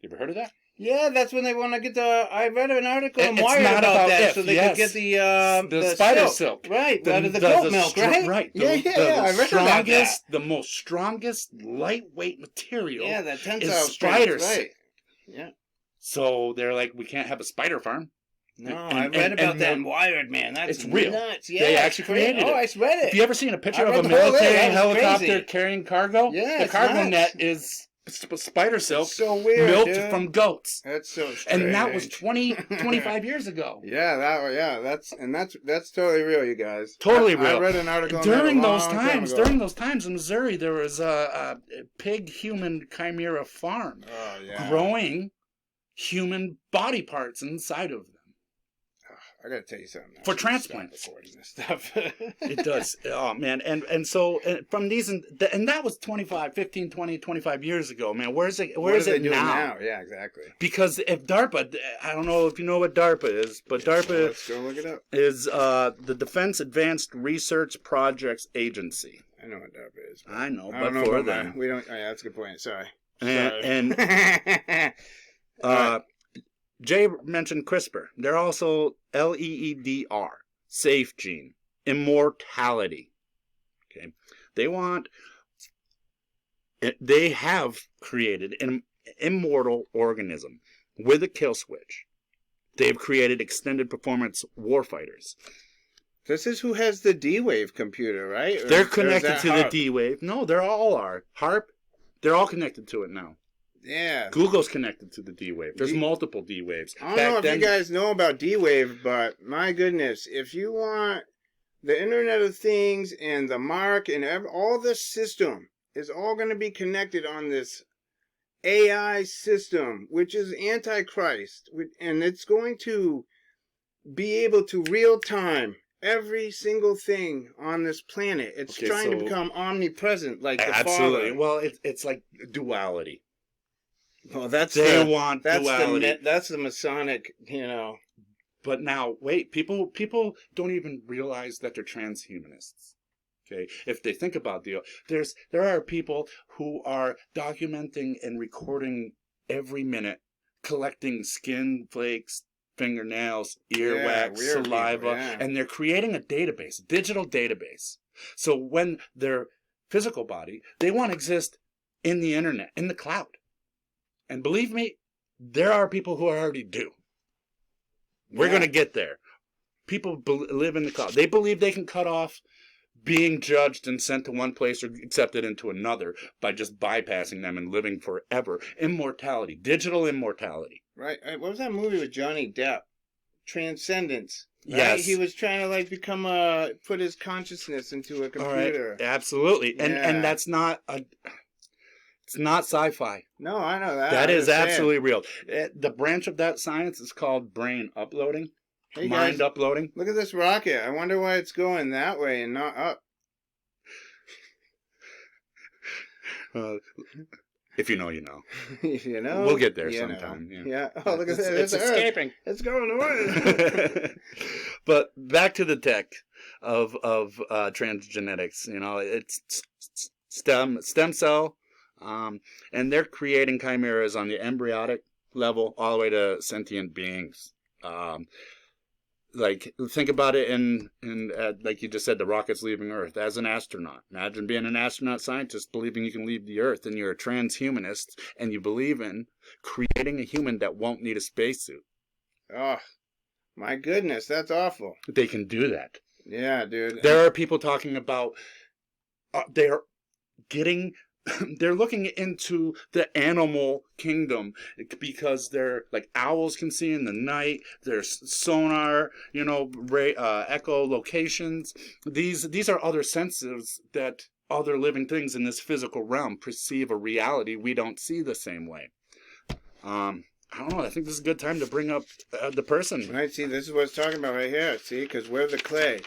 You ever heard of that? Yeah, that's when they want to get the... I read an article on It's Wired not about that, if, so they yes. could get the spider silk. Right, out of the goat milk, right? Right. Yeah, I read about that. The most strongest lightweight material that tensile is spider strength, right. silk. Yeah. So they're like, we can't have a spider farm. No, I read about that in Wired, man. That's it's real. Nuts. Yeah, they actually created it. Oh, I read it. Have you ever seen a picture I of read a the whole thing. military That was helicopter crazy. carrying cargo? Yeah, the it's cargo nuts. net is spider silk, so weird, milked dude. from goats. That's so strange. And that was 25 years ago. Yeah, that's totally real, you guys. Totally real. I read an article on during that a those long time times. ago. During those times in Missouri, there was a pig-human chimera farm growing human body parts inside of them. I gotta tell you something. For transplants. Recording this stuff. It does. Oh, man. And so from these, and that was 25 years ago, man. Where is it now? Yeah, exactly. Because if DARPA, I don't know if you know what DARPA is, but DARPA Let's go look it up. is the Defense Advanced Research Projects Agency. I know what DARPA is. I know, I but don't know for about them. we don't. Oh, yeah, that's a good point. Sorry. And Jay mentioned CRISPR. They're also LEEDR, safe gene, immortality. Okay, they have created an immortal organism with a kill switch. They've created extended performance warfighters. This is who has the D-Wave computer, right? They're connected to the D-Wave. No, they're all are. HARP, they're all connected to it now. Yeah. Google's connected to the D-Wave. There's multiple D-Waves. I don't know if you guys know about D-Wave, but my goodness, if you want the Internet of Things and the Mark and all this system is all going to be connected on this AI system, which is Antichrist, and it's going to be able to real time every single thing on this planet. It's trying to become omnipresent, like the absolutely. Father. Well, it's like duality. Well, that's want that's duality. That's the Masonic, But now, wait, people don't even realize that they're transhumanists. Okay, if they think about there are people who are documenting and recording every minute, collecting skin flakes, fingernails, earwax, saliva, and they're creating a database, digital database. So when their physical body, they want to exist in the internet, in the cloud. And believe me, there are people who already do. We're going to get there. People live in the cloud. They believe they can cut off being judged and sent to one place or accepted into another by just bypassing them and living forever. Immortality, digital immortality. Right. What was that movie with Johnny Depp? Transcendence. Right? Yes. He was trying to become put his consciousness into a computer. All right. Absolutely. And that's not it's not sci-fi. No, I know that. That is absolutely real. The branch of that science is called brain uploading. Hey mind guys, uploading. Look at this rocket. I wonder why it's going that way and not up. If you know, you know. You know, We'll get there you sometime. know. Yeah. Oh, look at that! It's escaping. It's going away. But back to the tech of transgenetics. You know, it's stem cell, and they're creating chimeras on the embryonic level all the way to sentient beings. Like, think about it in like you just said, the rockets leaving Earth. As an astronaut, imagine being an astronaut scientist, believing you can leave the Earth, and you're a transhumanist, and you believe in creating a human that won't need a spacesuit. Oh, my goodness, that's awful. They can do that. Yeah, dude. There are people talking about they're getting. They're looking into the animal kingdom because they're like owls can see in the night. There's sonar, you know, echolocations. These are other senses that other living things in this physical realm perceive a reality we don't see the same way. I don't know. I think this is a good time to bring up the person. Right, see, this is what it's talking about right here. See, because we're the clay.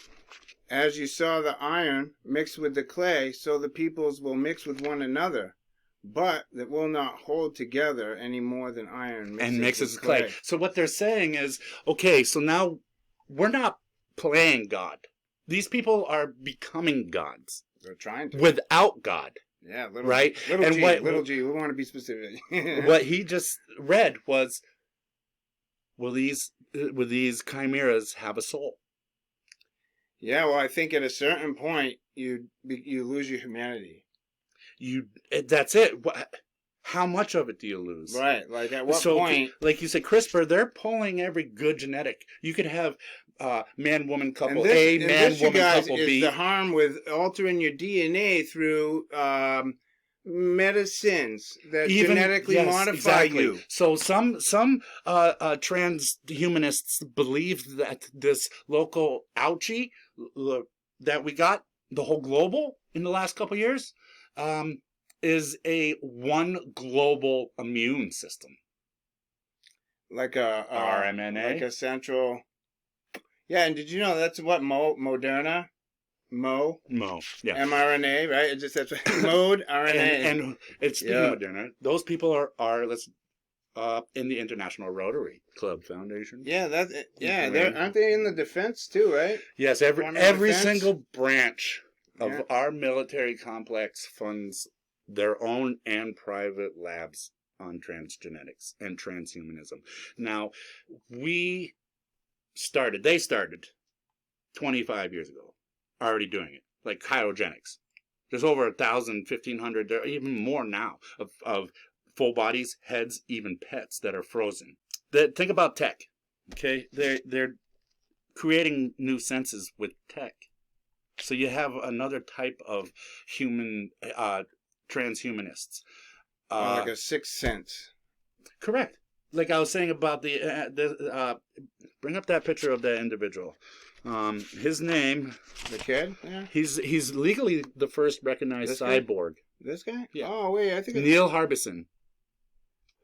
As you saw the iron mixed with the clay, so the peoples will mix with one another, but that will not hold together any more than iron mixes with clay. So what they're saying is, okay, so now we're not playing God. These people are becoming gods. They're trying to. Without God. Yeah, right? Little G. We want to be specific. What he just read was, will these chimeras have a soul? Yeah, well, I think at a certain point you lose your humanity. That's it. How much of it do you lose? Right. Like at what point? Like you said, CRISPR, they're pulling every good genetic. You could have man-woman couple and this, A, man-woman couple is B. The harm with altering your DNA through medicines that genetically modify you. So some transhumanists believe that this local ouchie that we got, the whole global in the last couple of years, is a one global immune system. Like a RMNA? Like a central... Yeah, and did you know that's what Moderna... Mo, yeah. mRNA, right? It just that's mode RNA, and it's speaking of Moderna. Those people are in the International Rotary Club Foundation. Yeah, aren't they in the defense too, right? Yes, every single branch of our military complex funds their own and private labs on transgenetics and transhumanism. Now, they started 25 years ago. Already doing it, like cryogenics. There's over 1,000, 1,500, there are even more now of full bodies, heads, even pets that are frozen. Think about tech, okay? They're creating new senses with tech. So you have another type of human transhumanists. Like a sixth sense. Correct. Like I was saying about bring up that picture of that individual. His name, the kid. Yeah. He's legally the first recognized cyborg. This guy? Yeah. Oh wait, I think Neil Harbison.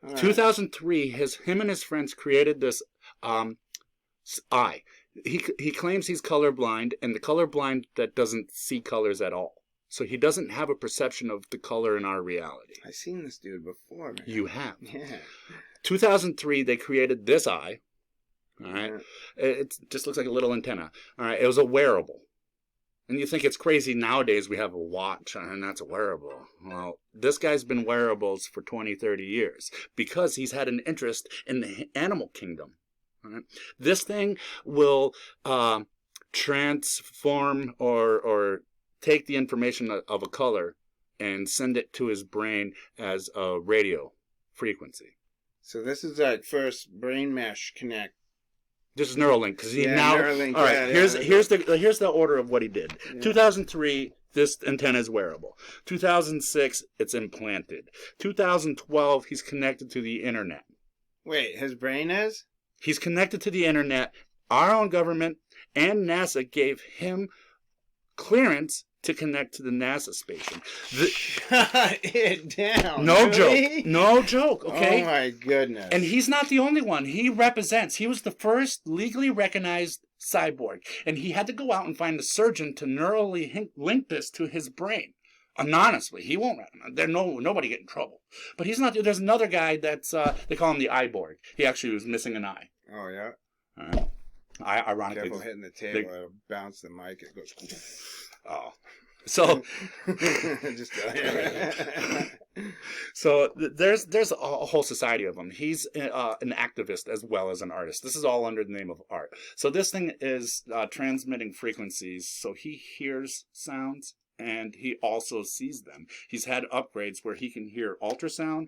Right. 2003. Him and his friends created this eye. He claims he's colorblind, and the colorblind that doesn't see colors at all. So he doesn't have a perception of the color in our reality. I've seen this dude before, man. You have. Yeah. 2003, they created this eye. All right. Yeah. It just looks like a little antenna. All right. It was a wearable. And you think it's crazy nowadays we have a watch and that's a wearable. Well, this guy's been wearables for 20, 30 years because he's had an interest in the animal kingdom. All right. This thing will transform or take the information of a color and send it to his brain as a radio frequency. So this is like first brain mesh connect. This is Neuralink because Neuralink, all right. Here's the order of what he did. Yeah. 2003, this antenna is wearable. 2006, it's implanted. 2012, he's connected to the internet. Wait, his brain is? He's connected to the internet. Our own government and NASA gave him clearance to connect to the NASA station. Shut it down. No really? joke. No joke, okay? Oh my goodness. And he's not the only one. He was the first legally recognized cyborg. And he had to go out and find a surgeon to neurally link this to his brain. Anonymously, he won't. Nobody get in trouble. But he's not. There's another guy that's they call him the Eyeborg. He actually was missing an eye. Oh yeah. Ironically, Careful hitting the table. It'll bounce the mic. It goes. Oh, so Just so there's a whole society of them. He's an activist as well as an artist. This is all under the name of art. So this thing is transmitting frequencies. So he hears sounds and he also sees them. He's had upgrades where he can hear ultrasound,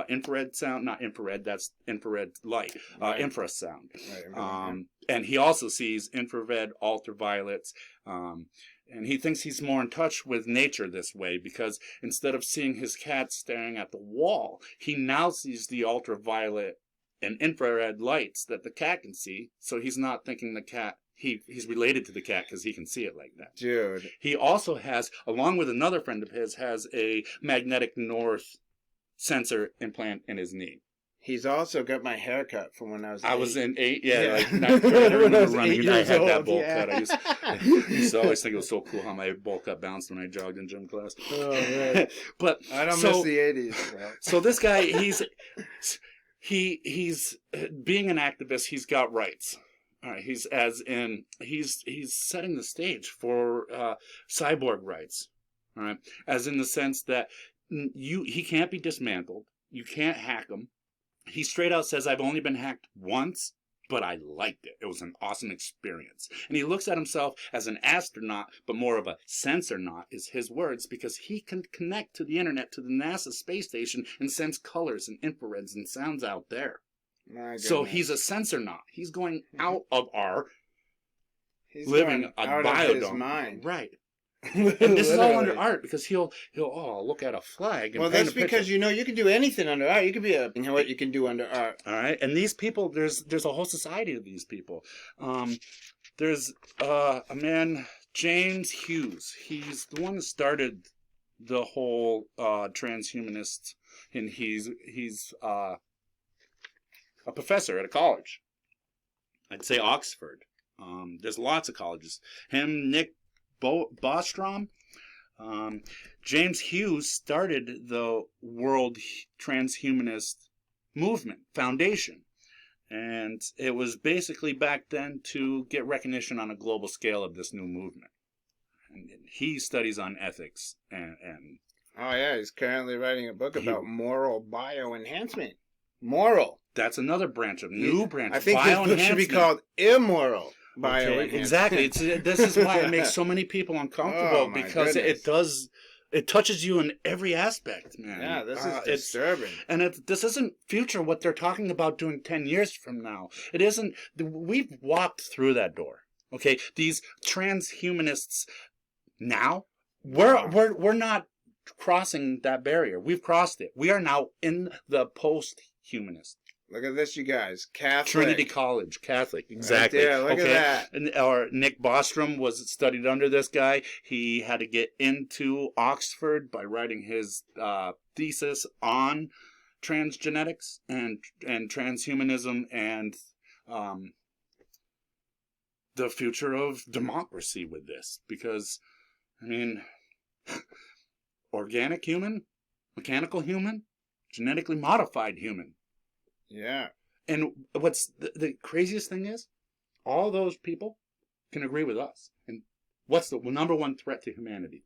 infrared sound, not infrared, that's infrared light, Right. infrasound. Right, And he also sees infrared, ultraviolets, and he thinks he's more in touch with nature this way because instead of seeing his cat staring at the wall, he now sees the ultraviolet and infrared lights that the cat can see. So he's not thinking the cat, he's related to the cat because he can see it like that. dude. He also has, along with another friend of his, has a magnetic north sensor implant in his knee. He's also got my haircut from when I was. I was in 8, yeah, Yeah. like ninth grade. I When I remember was running. 8 I years had that old, bowl yeah. cut. I used to always think it was so cool how my bowl cut bounced when I jogged in gym class. Oh man. But I don't so, miss the '80s, bro. So this guy, he's being an activist. He's got rights. All right, he's setting the stage for cyborg rights. All right, as in the sense that he can't be dismantled. You can't hack him. He straight out says, I've only been hacked once, but I liked it. It was an awesome experience. And he looks at himself as an astronaut, but more of a sensornaut is his words, because he can connect to the internet, to the NASA space station, and sense colors and infrareds and sounds out there. My So goodness. he's a sensornaut. He's going out of our He's living going a out of his biodome. mind. Right. And this is all under Literally. art because he'll look at a flag and Well, paint that's a picture. because you can do anything under art. You can be what you can do under art. All right, and these people, there's a whole society of these people. There's a man, James Hughes. He's the one that started the whole transhumanist, and he's a professor at a college. I'd say Oxford. There's lots of colleges. Him, Nick Bostrom. James Hughes started the World Transhumanist Movement Foundation. And it was basically back then to get recognition on a global scale of this new movement. And he studies on ethics and Oh yeah, he's currently writing a book about moral bioenhancement. Moral. that's another branch of new branch. I think this book should be called immoral bioenhancement. Okay, exactly. This is why it makes so many people uncomfortable Oh, my because goodness. it touches you in every aspect, man. Yeah, this is It's- disturbing. And this isn't future what they're talking about doing 10 years from now. It isn't. We've walked through that door. Okay, these transhumanists now, we're not crossing that barrier. We've crossed it. We are now in the post-humanist. Look at this, you guys. Catholic. Trinity College, Catholic, exactly. Right there, look at that. And, or Nick Bostrom was studied under this guy. He had to get into Oxford by writing his thesis on transgenetics and transhumanism and the future of democracy with this. Because, I mean, organic human, mechanical human, genetically modified human. Yeah. And what's the craziest thing is, all those people can agree with us. And what's the number one threat to humanity?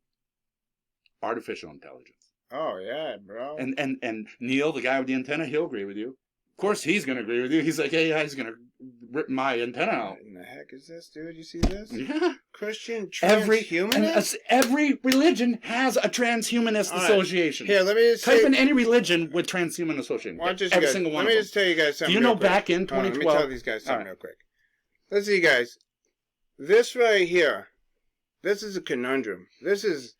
Artificial intelligence. Oh yeah, bro. And Neil, the guy with the antenna, he'll agree with you. Of course, he's going to agree with you. He's like, yeah, he's going to rip my antenna out. What in the heck is this, dude? You see this? Yeah. Christian Every transhumanist? religion has a transhumanist All right. association. Here, let me just Type say. in any religion with transhuman association. Why don't you Every guys, single one let me of just them. tell you guys something. Do you know real quick. back in Hold on, 2012? let me tell these guys something All right. real quick. Listen, you guys. This right here. This is a conundrum. This is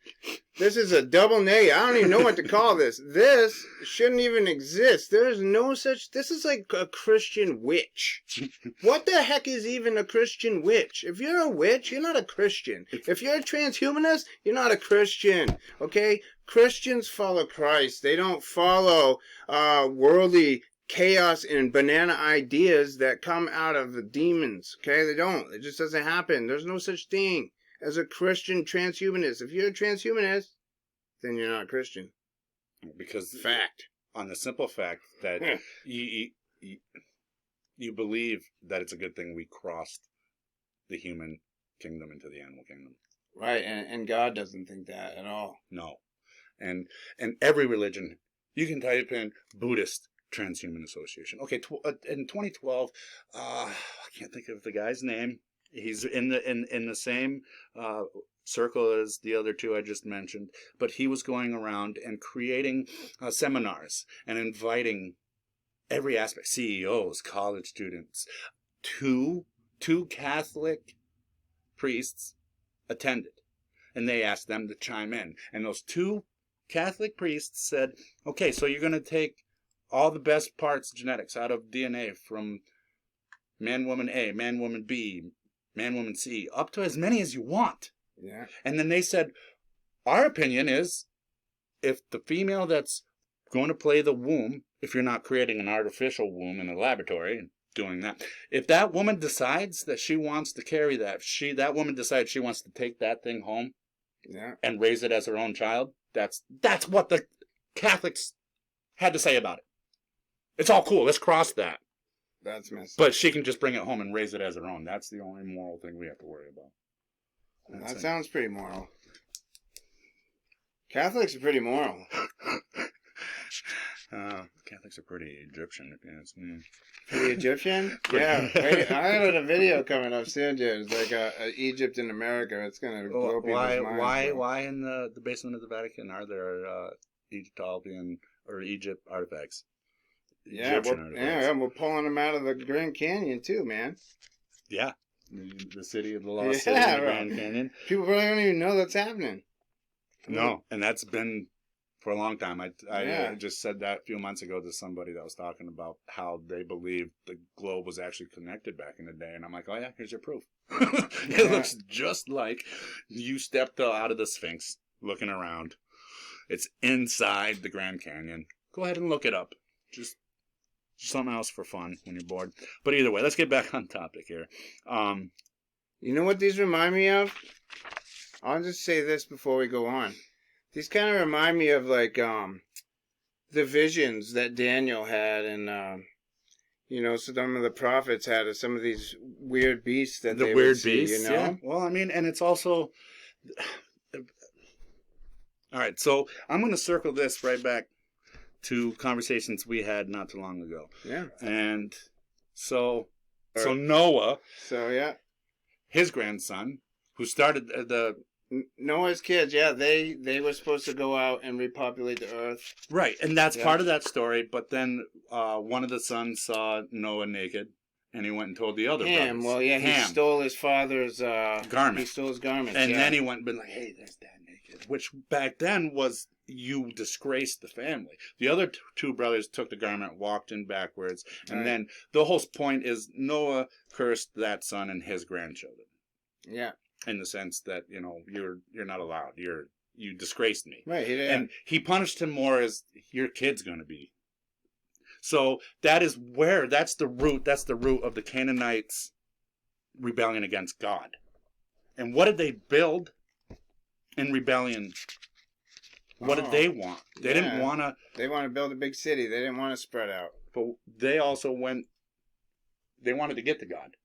a double negative. I don't even know what to call this. This shouldn't even exist. There is no such. This is like a Christian witch. What the heck is even a Christian witch? If you're a witch, you're not a Christian. If you're a transhumanist, you're not a Christian. Okay? Christians follow Christ. They don't follow worldly chaos and banana ideas that come out of the demons. Okay? They don't. It just doesn't happen. There's no such thing as a Christian transhumanist. If you're a transhumanist, then you're not Christian. Because Fact. on the simple fact that you believe that it's a good thing we crossed the human kingdom into the animal kingdom. Right, and God doesn't think that at all. No. And every religion, you can type in Buddhist Transhuman Association. Okay, in 2012, I can't think of the guy's name. He's in the same circle as the other two I just mentioned, but he was going around and creating seminars and inviting every aspect, CEOs, college students. Two Catholic priests attended, and they asked them to chime in. And those two Catholic priests said, okay, so you're going to take all the best parts genetics out of DNA from man, woman A, man, woman B, man, woman C, up to as many as you want. Yeah. And then they said, our opinion is, if the female that's going to play the womb, if you're not creating an artificial womb in a laboratory and doing that, if that woman decides that she wants to carry that woman decides she wants to take that thing home, yeah, and raise it as her own child, that's what the Catholics had to say about it. It's all cool. Let's cross that. That's messed up. But she can just bring it home and raise it as her own. That's the only moral thing we have to worry about. That sounds pretty moral. Catholics are pretty moral. Catholics are pretty Egyptian, if you ask me. Pretty Egyptian? Yeah. Wait, I have a video coming up soon, dude. It's like Egypt in America. It's going to blow people's minds. Why in the basement of the Vatican are there Egyptologian or Egypt artifacts? Yeah, we're pulling them out of the Grand Canyon too, man. Yeah. The city of the lost city of the Grand Canyon. People probably don't even know that's happening. No, and that's been for a long time. I just said that a few months ago to somebody that was talking about how they believed the globe was actually connected back in the day. And I'm like, oh yeah, here's your proof. It looks just like you stepped out of the Sphinx looking around. It's inside the Grand Canyon. Go ahead and look it up. Just something else for fun when you're bored. But either way, let's get back on topic here. You know what these remind me of? I'll just say this before we go on. These kind of remind me of like the visions that Daniel had, and some of the prophets had of some of these weird beasts that they would see, beasts, you know? Yeah. Well, I mean, and it's also all right. So I'm going to circle this right back to conversations we had not too long ago. Yeah. And so Noah. So yeah. His grandson, who started Noah's kids, yeah, they were supposed to go out and repopulate the earth. Right, and that's part of that story. But then one of the sons saw Noah naked, and he went and told the other brothers. Well, yeah, he stole his father's garment. He stole his garments, and then he went and been like, "Hey, there's Dad naked," which back then was you disgraced the family. The other two brothers took the garment, walked in backwards, and then the whole point is Noah cursed that son and his grandchildren. Yeah. In the sense that, you're not allowed. You disgraced me. Right. And he punished him more as your kid's going to be. So that's the root of the Canaanites' rebellion against God. And what did they build in rebellion? What did they want? They didn't want to... They want to build a big city. They didn't want to spread out. But they also they wanted to get to God.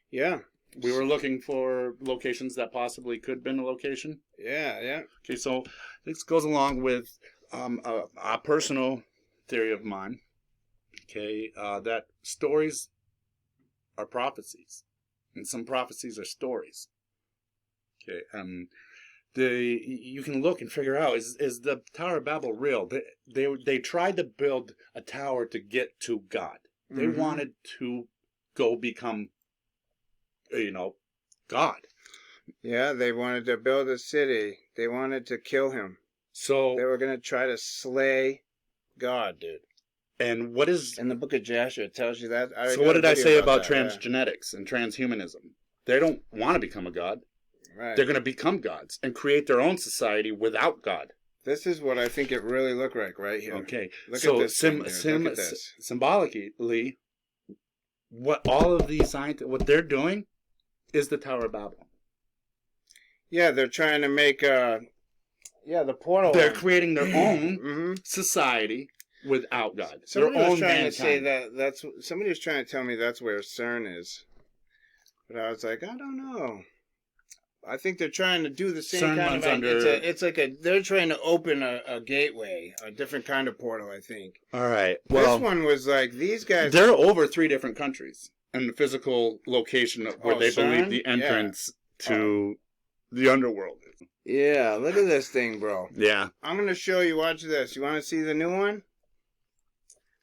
Yeah. We were looking for locations that possibly could have been a location. Yeah. Okay, so this goes along with a personal theory of mine. Okay, that stories are prophecies, and some prophecies are stories. Okay, you can look and figure out, is the Tower of Babel real? They tried to build a tower to get to God. They wanted to go become, God. Yeah, they wanted to build a city. They wanted to kill him. So they were going to try to slay God, dude. And what is... In the book of Joshua, it tells you that. So what did I say about transgenetics and transhumanism? They don't want to become a god. Right. They're going to become gods and create their own society without God. This is what I think it really looked like right here. Okay. Look so at this. Look at this. Symbolically, what all of these scientists, what they're doing is the Tower of Babel. Yeah, they're trying to make the portal. They're one. creating their own Mm-hmm. society without God. Somebody their was own trying mankind. to say that's somebody was trying to tell me that's where CERN is, but I was like, I don't know. I think they're trying to do the same CERN kind of. runs under- It's like they're trying to open a gateway, a different kind of portal. I think. All right. This one was like these guys. They're over 3 different countries and the physical location of where they CERN? believe the entrance to the underworld is. Yeah, look at this thing, bro. Yeah. I'm gonna show you. Watch this. You want to see the new one?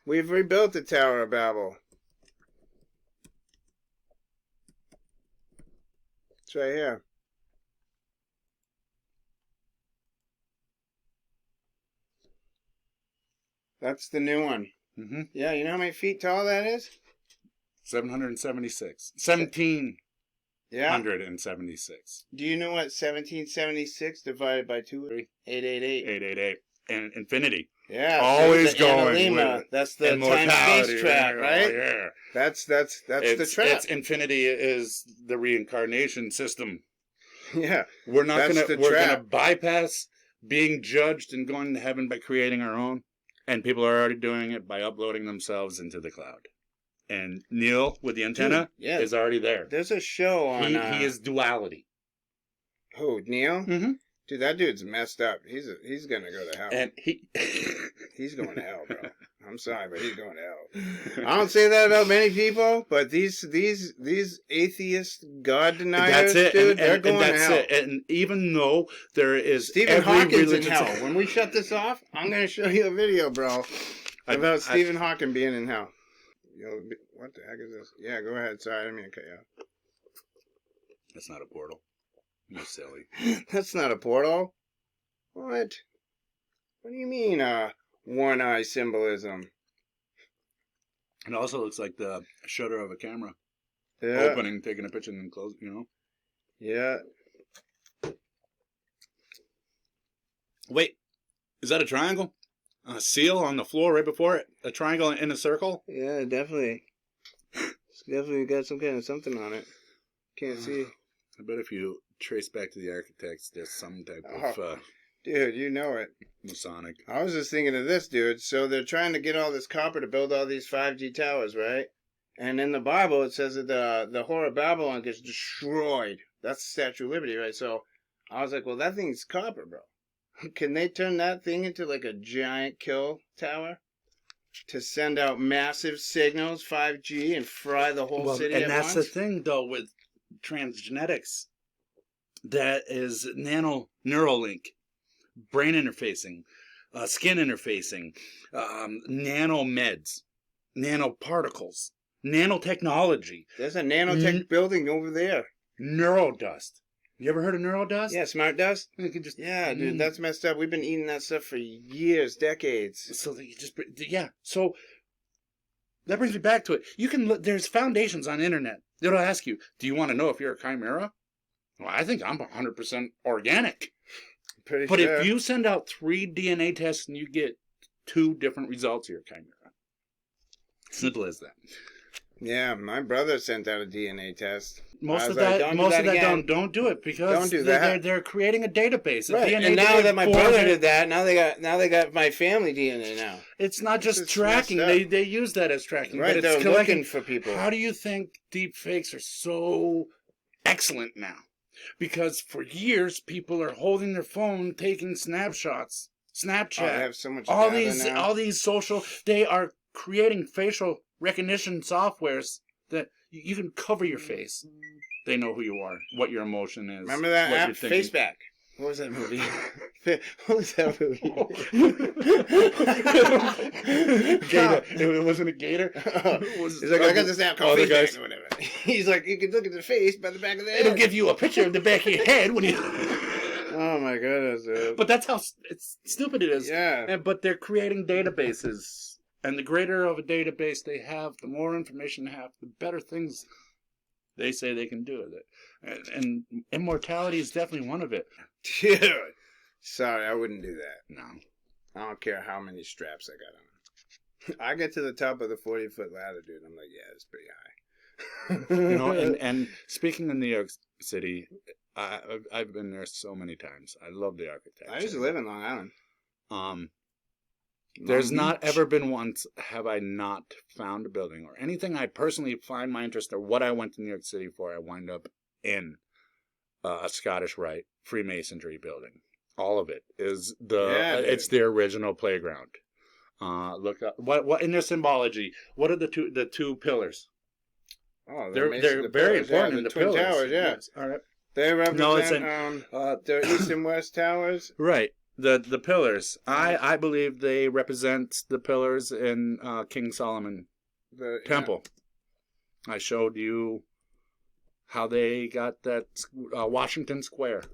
We've rebuilt the Tower of Babel. It's right here. That's the new one. Mm-hmm. Yeah, you know how many feet tall that is? 776. 1776. Yeah. Do you know what 1776 divided by 2? 888. 888. And infinity. Yeah. Always the going Analema. with That's the immortality. time-space trap, right? Oh, yeah. That's the trap. It's infinity is the reincarnation system. Yeah. We're That's the gonna trap. bypass being judged and going to heaven by creating our own. And people are already doing it by uploading themselves into the cloud. And Neil with the antenna yeah. is already there. There's a show on. He is duality. Who, Neil? Mm-hmm. Dude, that dude's messed up. He's gonna go to hell. And He's going to hell, bro. I'm sorry, but he's going to hell. I don't say that about many people, but these atheist God deniers, that's it. dude, and they're going that's to hell. it. And even though there is Stephen every Hawking's in religious hell. When we shut this off, I'm going to show you a video, bro, about Stephen Hawking being in hell. What the heck is this? Yeah, go ahead. Sorry, I didn't mean to cut you off. That's not a portal. You're silly. That's not a portal. What? What do you mean, one eye symbolism? It also looks like the shutter of a camera. Yeah. Opening, taking a picture, and then closing, Yeah. Wait, is that a triangle? A seal on the floor right before it? A triangle in a circle? Yeah, definitely. It's definitely got some kind of something on it. Can't see. I bet if you trace back to the architects, there's some type of Dude, you know it. Masonic. I was just thinking of this, dude. So they're trying to get all this copper to build all these 5G towers, right? And in the Bible, it says that the whore of Babylon gets destroyed. That's the Statue of Liberty, right? So I was like, well, that thing's copper, bro. Can they turn that thing into like a giant kill tower to send out massive signals, 5G, and fry the whole city and at that's once? the thing, though, with transgenetics. That is Neuralink, brain interfacing, skin interfacing, nanomeds, nanoparticles, nanotechnology. There's a nanotech building over there. Neurodust. You ever heard of neurodust? Yeah, smart dust. You can just Dude, that's messed up. We've been eating that stuff for years, decades. So that you just So that brings me back to it. You can there's foundations on the internet that'll ask you, do you want to know if you're a chimera? Well, I think I'm 100% organic. Pretty But sure. if you send out 3 DNA tests and you get 2 different results, you're a chimera. Simple as that. Yeah, my brother sent out a DNA test. Most of that don't do it because Don't do that. They're creating a database. Right. DNA And now that my brother database. did that, now they got my family DNA now. It's not This just is tracking. messed up. They use that as tracking. Right, but they're it's collecting. looking for people. How do you think deep fakes are so excellent now? Because for years people are holding their phone, taking snapshots, Snapchat, Oh, I have so much all data now. all these social. They are creating facial recognition softwares that you can cover your face. They know who you are, what your emotion is. Remember that what app, you're thinking. Faceback? What was that movie? What was that movie? Gator. It wasn't a gator. He's like, I got this app called other Faceback guys. or whatever. He's like, you can look at the face by the back of the head. It'll give you a picture of the back of your head when you. Oh my goodness, dude. But that's how stupid it is. Yeah. But they're creating databases, and the greater of a database they have, the more information they have, the better things they say they can do with it. And immortality is definitely one of it. Dude. Sorry, I wouldn't do that. No. I don't care how many straps I got on. I get to the top of the 40-foot ladder, dude. I'm like, yeah, it's pretty high. And speaking of New York City, I've been there so many times. I love the architecture. I used to live in Long Island. There's Long not Beach. ever been once have I not found a building or anything I personally find my interest or what I went to New York City for. I wind up in a Scottish Rite Freemasonry building. All of it is it's the original playground. Look up what in their symbology. What are the two pillars? Oh, They're the very pillars, important yeah, in the Twin pillars. Towers, yeah. Yes. All right. They No, it's represent the East and West Towers. Right. The pillars. I believe they represent the pillars in King Solomon Temple. I showed you how they got that Washington Square.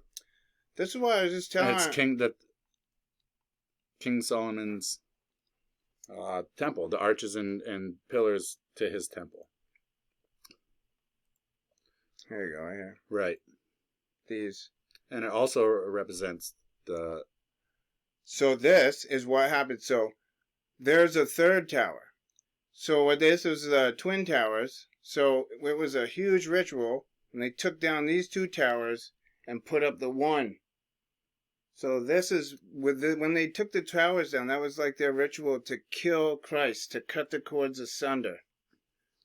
This is what I was just telling. It's King Solomon's temple, the arches and pillars to his temple. Here you go, right here. Right. These. And it also represents the... So this is what happened. So there's a third tower. So what this was the Twin Towers. So it was a huge ritual, and they took down these two towers and put up the one. So this is when they took the towers down, that was like their ritual to kill Christ, to cut the cords asunder.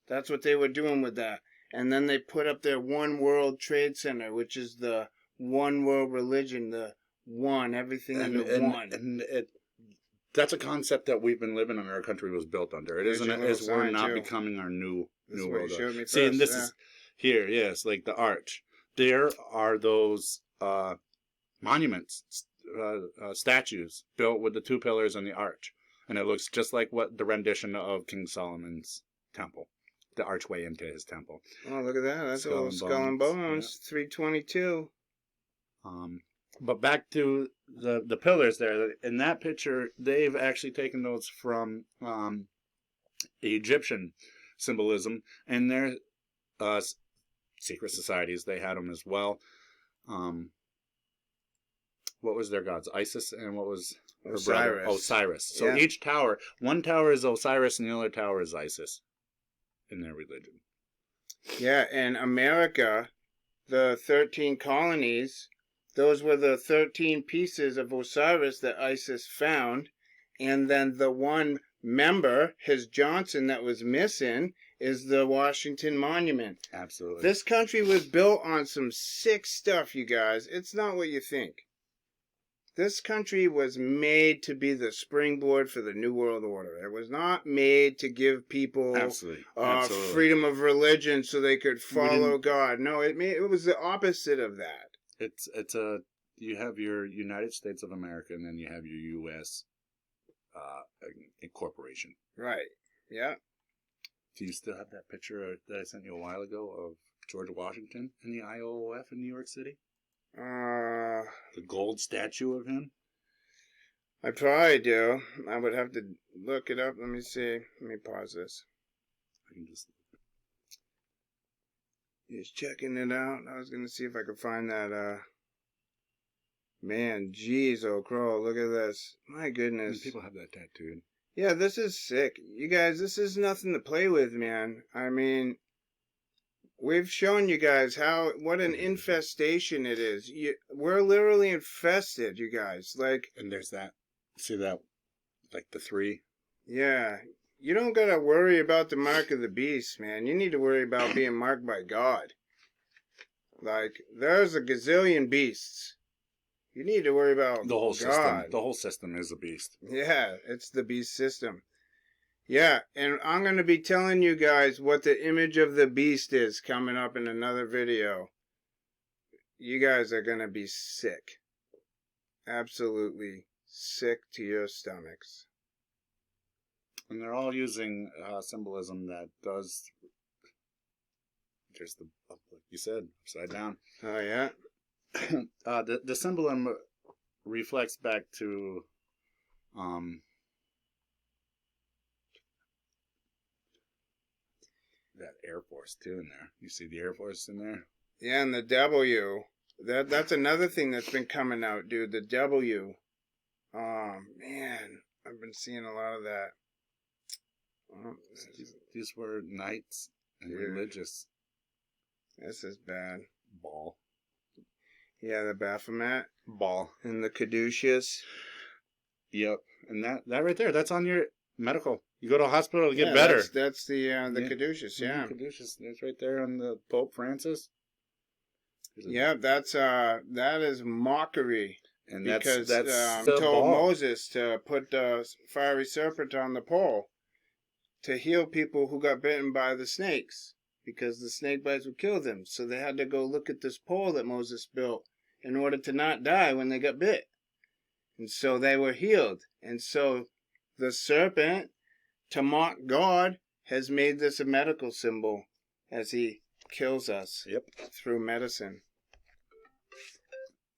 That's what they were doing with that. And then they put up their One World Trade Center, which is the one world religion, the one, everything in the one. And that's a concept that we've been living in. Our country was built under. It isn't as we're not becoming our new world. See, and this is here, yes, like the arch. There are those monuments, statues built with the two pillars and the arch, and it looks just like what the rendition of King Solomon's temple, the archway into his temple. Oh, look at that! That's a little skull and bones. Yeah. 322. But back to the pillars there. In that picture, they've actually taken those from Egyptian symbolism, and their secret societies. They had them as well. What was their gods? Isis, and what was her brother? Osiris. So each tower, one tower is Osiris, and the other tower is Isis in their religion. Yeah, in America, the 13 colonies, those were the 13 pieces of Osiris that Isis found. And then the one member, his Johnson, that was missing is the Washington Monument. Absolutely. This country was built on some sick stuff, you guys. It's not what you think. This country was made to be the springboard for the New World Order. It was not made to give people freedom of religion so they could follow God. No, it was the opposite of that. You have your United States of America, and then you have your U.S. Corporation. Right. Yeah. Do you still have that picture that I sent you a while ago of George Washington in the IOOF in New York City? The gold statue of him? I probably do. I would have to look it up. Let me see. Let me pause this. I can just... He's checking it out. I was going to see if I could find that, Man, jeez, oh crow, look at this. My goodness. People have that tattooed. Yeah, this is sick. You guys, this is nothing to play with, man. I mean, we've shown you guys what an infestation it is. We're literally infested, you guys. Like, and there's that. See that? Like the 3? Yeah. You don't gotta worry about the mark of the beast, man. You need to worry about being marked by God. Like, there's a gazillion beasts. You need to worry about the whole God. system. The whole system is a beast. Yeah, it's the beast system. Yeah, and I'm going to be telling you guys what the image of the beast is coming up in another video. You guys are going to be sick. Absolutely sick to your stomachs. And they're all using symbolism that does... There's the, like you said, upside down. Oh, yeah? The symbolism reflects back to... that Air Force, too, in there. You see the Air Force in there? Yeah, and the W. That's another thing that's been coming out, dude. The W. Oh, man. I've been seeing a lot of that. These were knights and religious. This is bad. Ball. Yeah, the Baphomet ball. and the caduceus. Yep. And that right there, that's on your medical. You go to a hospital to get Yeah, better. That's the caduceus. Yeah. Caduceus. It's right there on the Pope Francis. Yeah, that is mockery. And Because that's the told ball. Moses to put the fiery serpent on the pole to heal people who got bitten by the snakes, because the snake bites would kill them. So they had to go look at this pole that Moses built in order to not die when they got bit. And so they were healed. And so the serpent, to mock God, has made this a medical symbol as he kills us Yep. through medicine.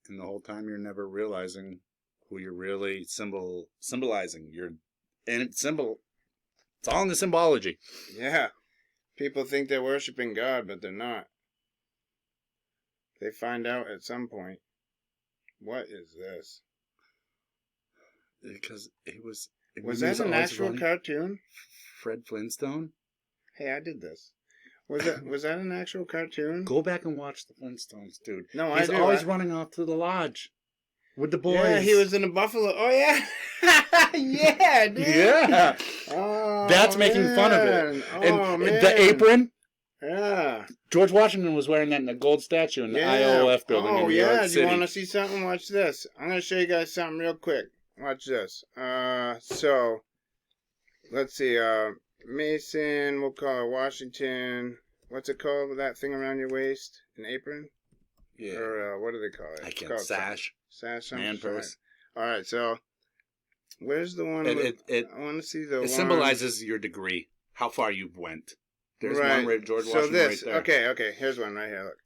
And the whole time you're never realizing who you're really symbolizing. It's all in the symbology. Yeah. People think they're worshiping God, but they're not. They find out at some point. What is this? Because was that an actual cartoon? Fred Flintstone? Hey, I did this. Was that an actual cartoon? Go back and watch the Flintstones, dude. No, He's always running off to the lodge with the boys. Yeah, he was in a buffalo. Oh, yeah. Yeah, dude. Yeah. Oh, That's making fun of it. And the apron. Yeah. George Washington was wearing that in a gold statue in the IOF building in New York City. Do you want to see something? Watch this. I'm going to show you guys something real quick. Watch this. So, let's see. Mason, we'll call it Washington. What's it called with that thing around your waist? An apron? Yeah. Or what do they call it? I can't. Sash. Sash. Man purse. All right. So, where's the one? I want to see the one. It symbolizes your degree, how far you've went. There's one where George Washington right there. Okay. Here's one right here. Look.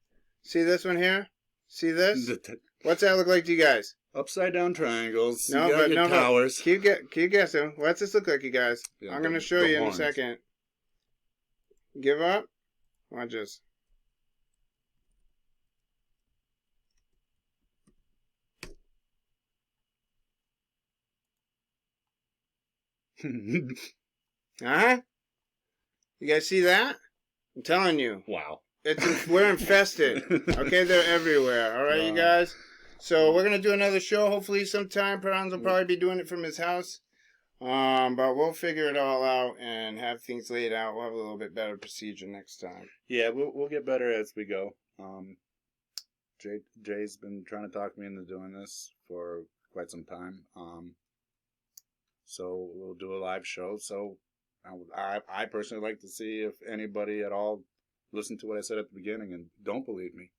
See this one here? See this? What's that look like to you guys? Upside down triangles. No, you got your towers. Keep guessing. What's this look like, you guys? Yeah, I'm going to show you horns. in a second. Give up? Watch this. Uh-huh. You guys see that? I'm telling you. Wow. We're infested. Okay, they're everywhere. All right, you guys? So we're going to do another show hopefully sometime. Franz will probably be doing it from his house. But we'll figure it all out and have things laid out. We'll have a little bit better procedure next time. Yeah, we'll get better as we go. Jay's been trying to talk me into doing this for quite some time. So we'll do a live show. So I personally like to see if anybody at all listened to what I said at the beginning and don't believe me.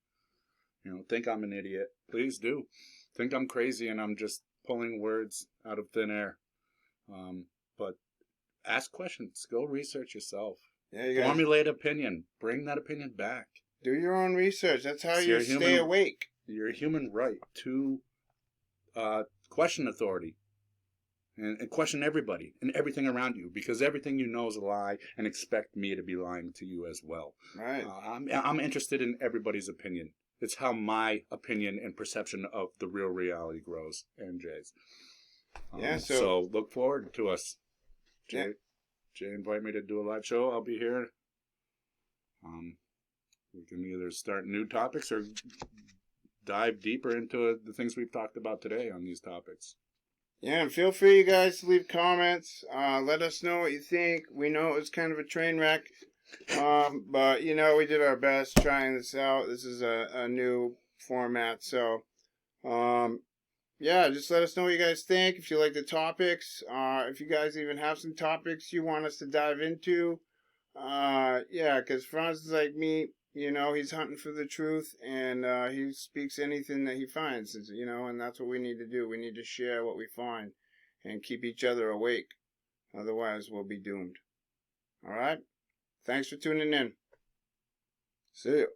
Think I'm an idiot. Please do. Think I'm crazy and I'm just pulling words out of thin air. But ask questions. Go research yourself. Yeah, you guys formulate opinion. Bring that opinion back. do your own research. That's how you stay awake. Your human right to question authority and question everybody and everything around you, because everything you know is a lie, and expect me to be lying to you as well. Right. I'm interested in everybody's opinion. It's how my opinion and perception of the real reality grows, and Jay's. So look forward to us. Jay invite me to do a live show. I'll be here. We can either start new topics or dive deeper into the things we've talked about today on these topics. Yeah, and feel free, you guys, to leave comments. Let us know what you think. We know it was kind of a train wreck, but, we did our best trying this out. This is a new format, so, just let us know what you guys think. If you like the topics, if you guys even have some topics you want us to dive into, because Franz is like me. He's hunting for the truth, and he speaks anything that he finds, and that's what we need to do. We need to share what we find and keep each other awake. Otherwise, we'll be doomed. All right? Thanks for tuning in. See you.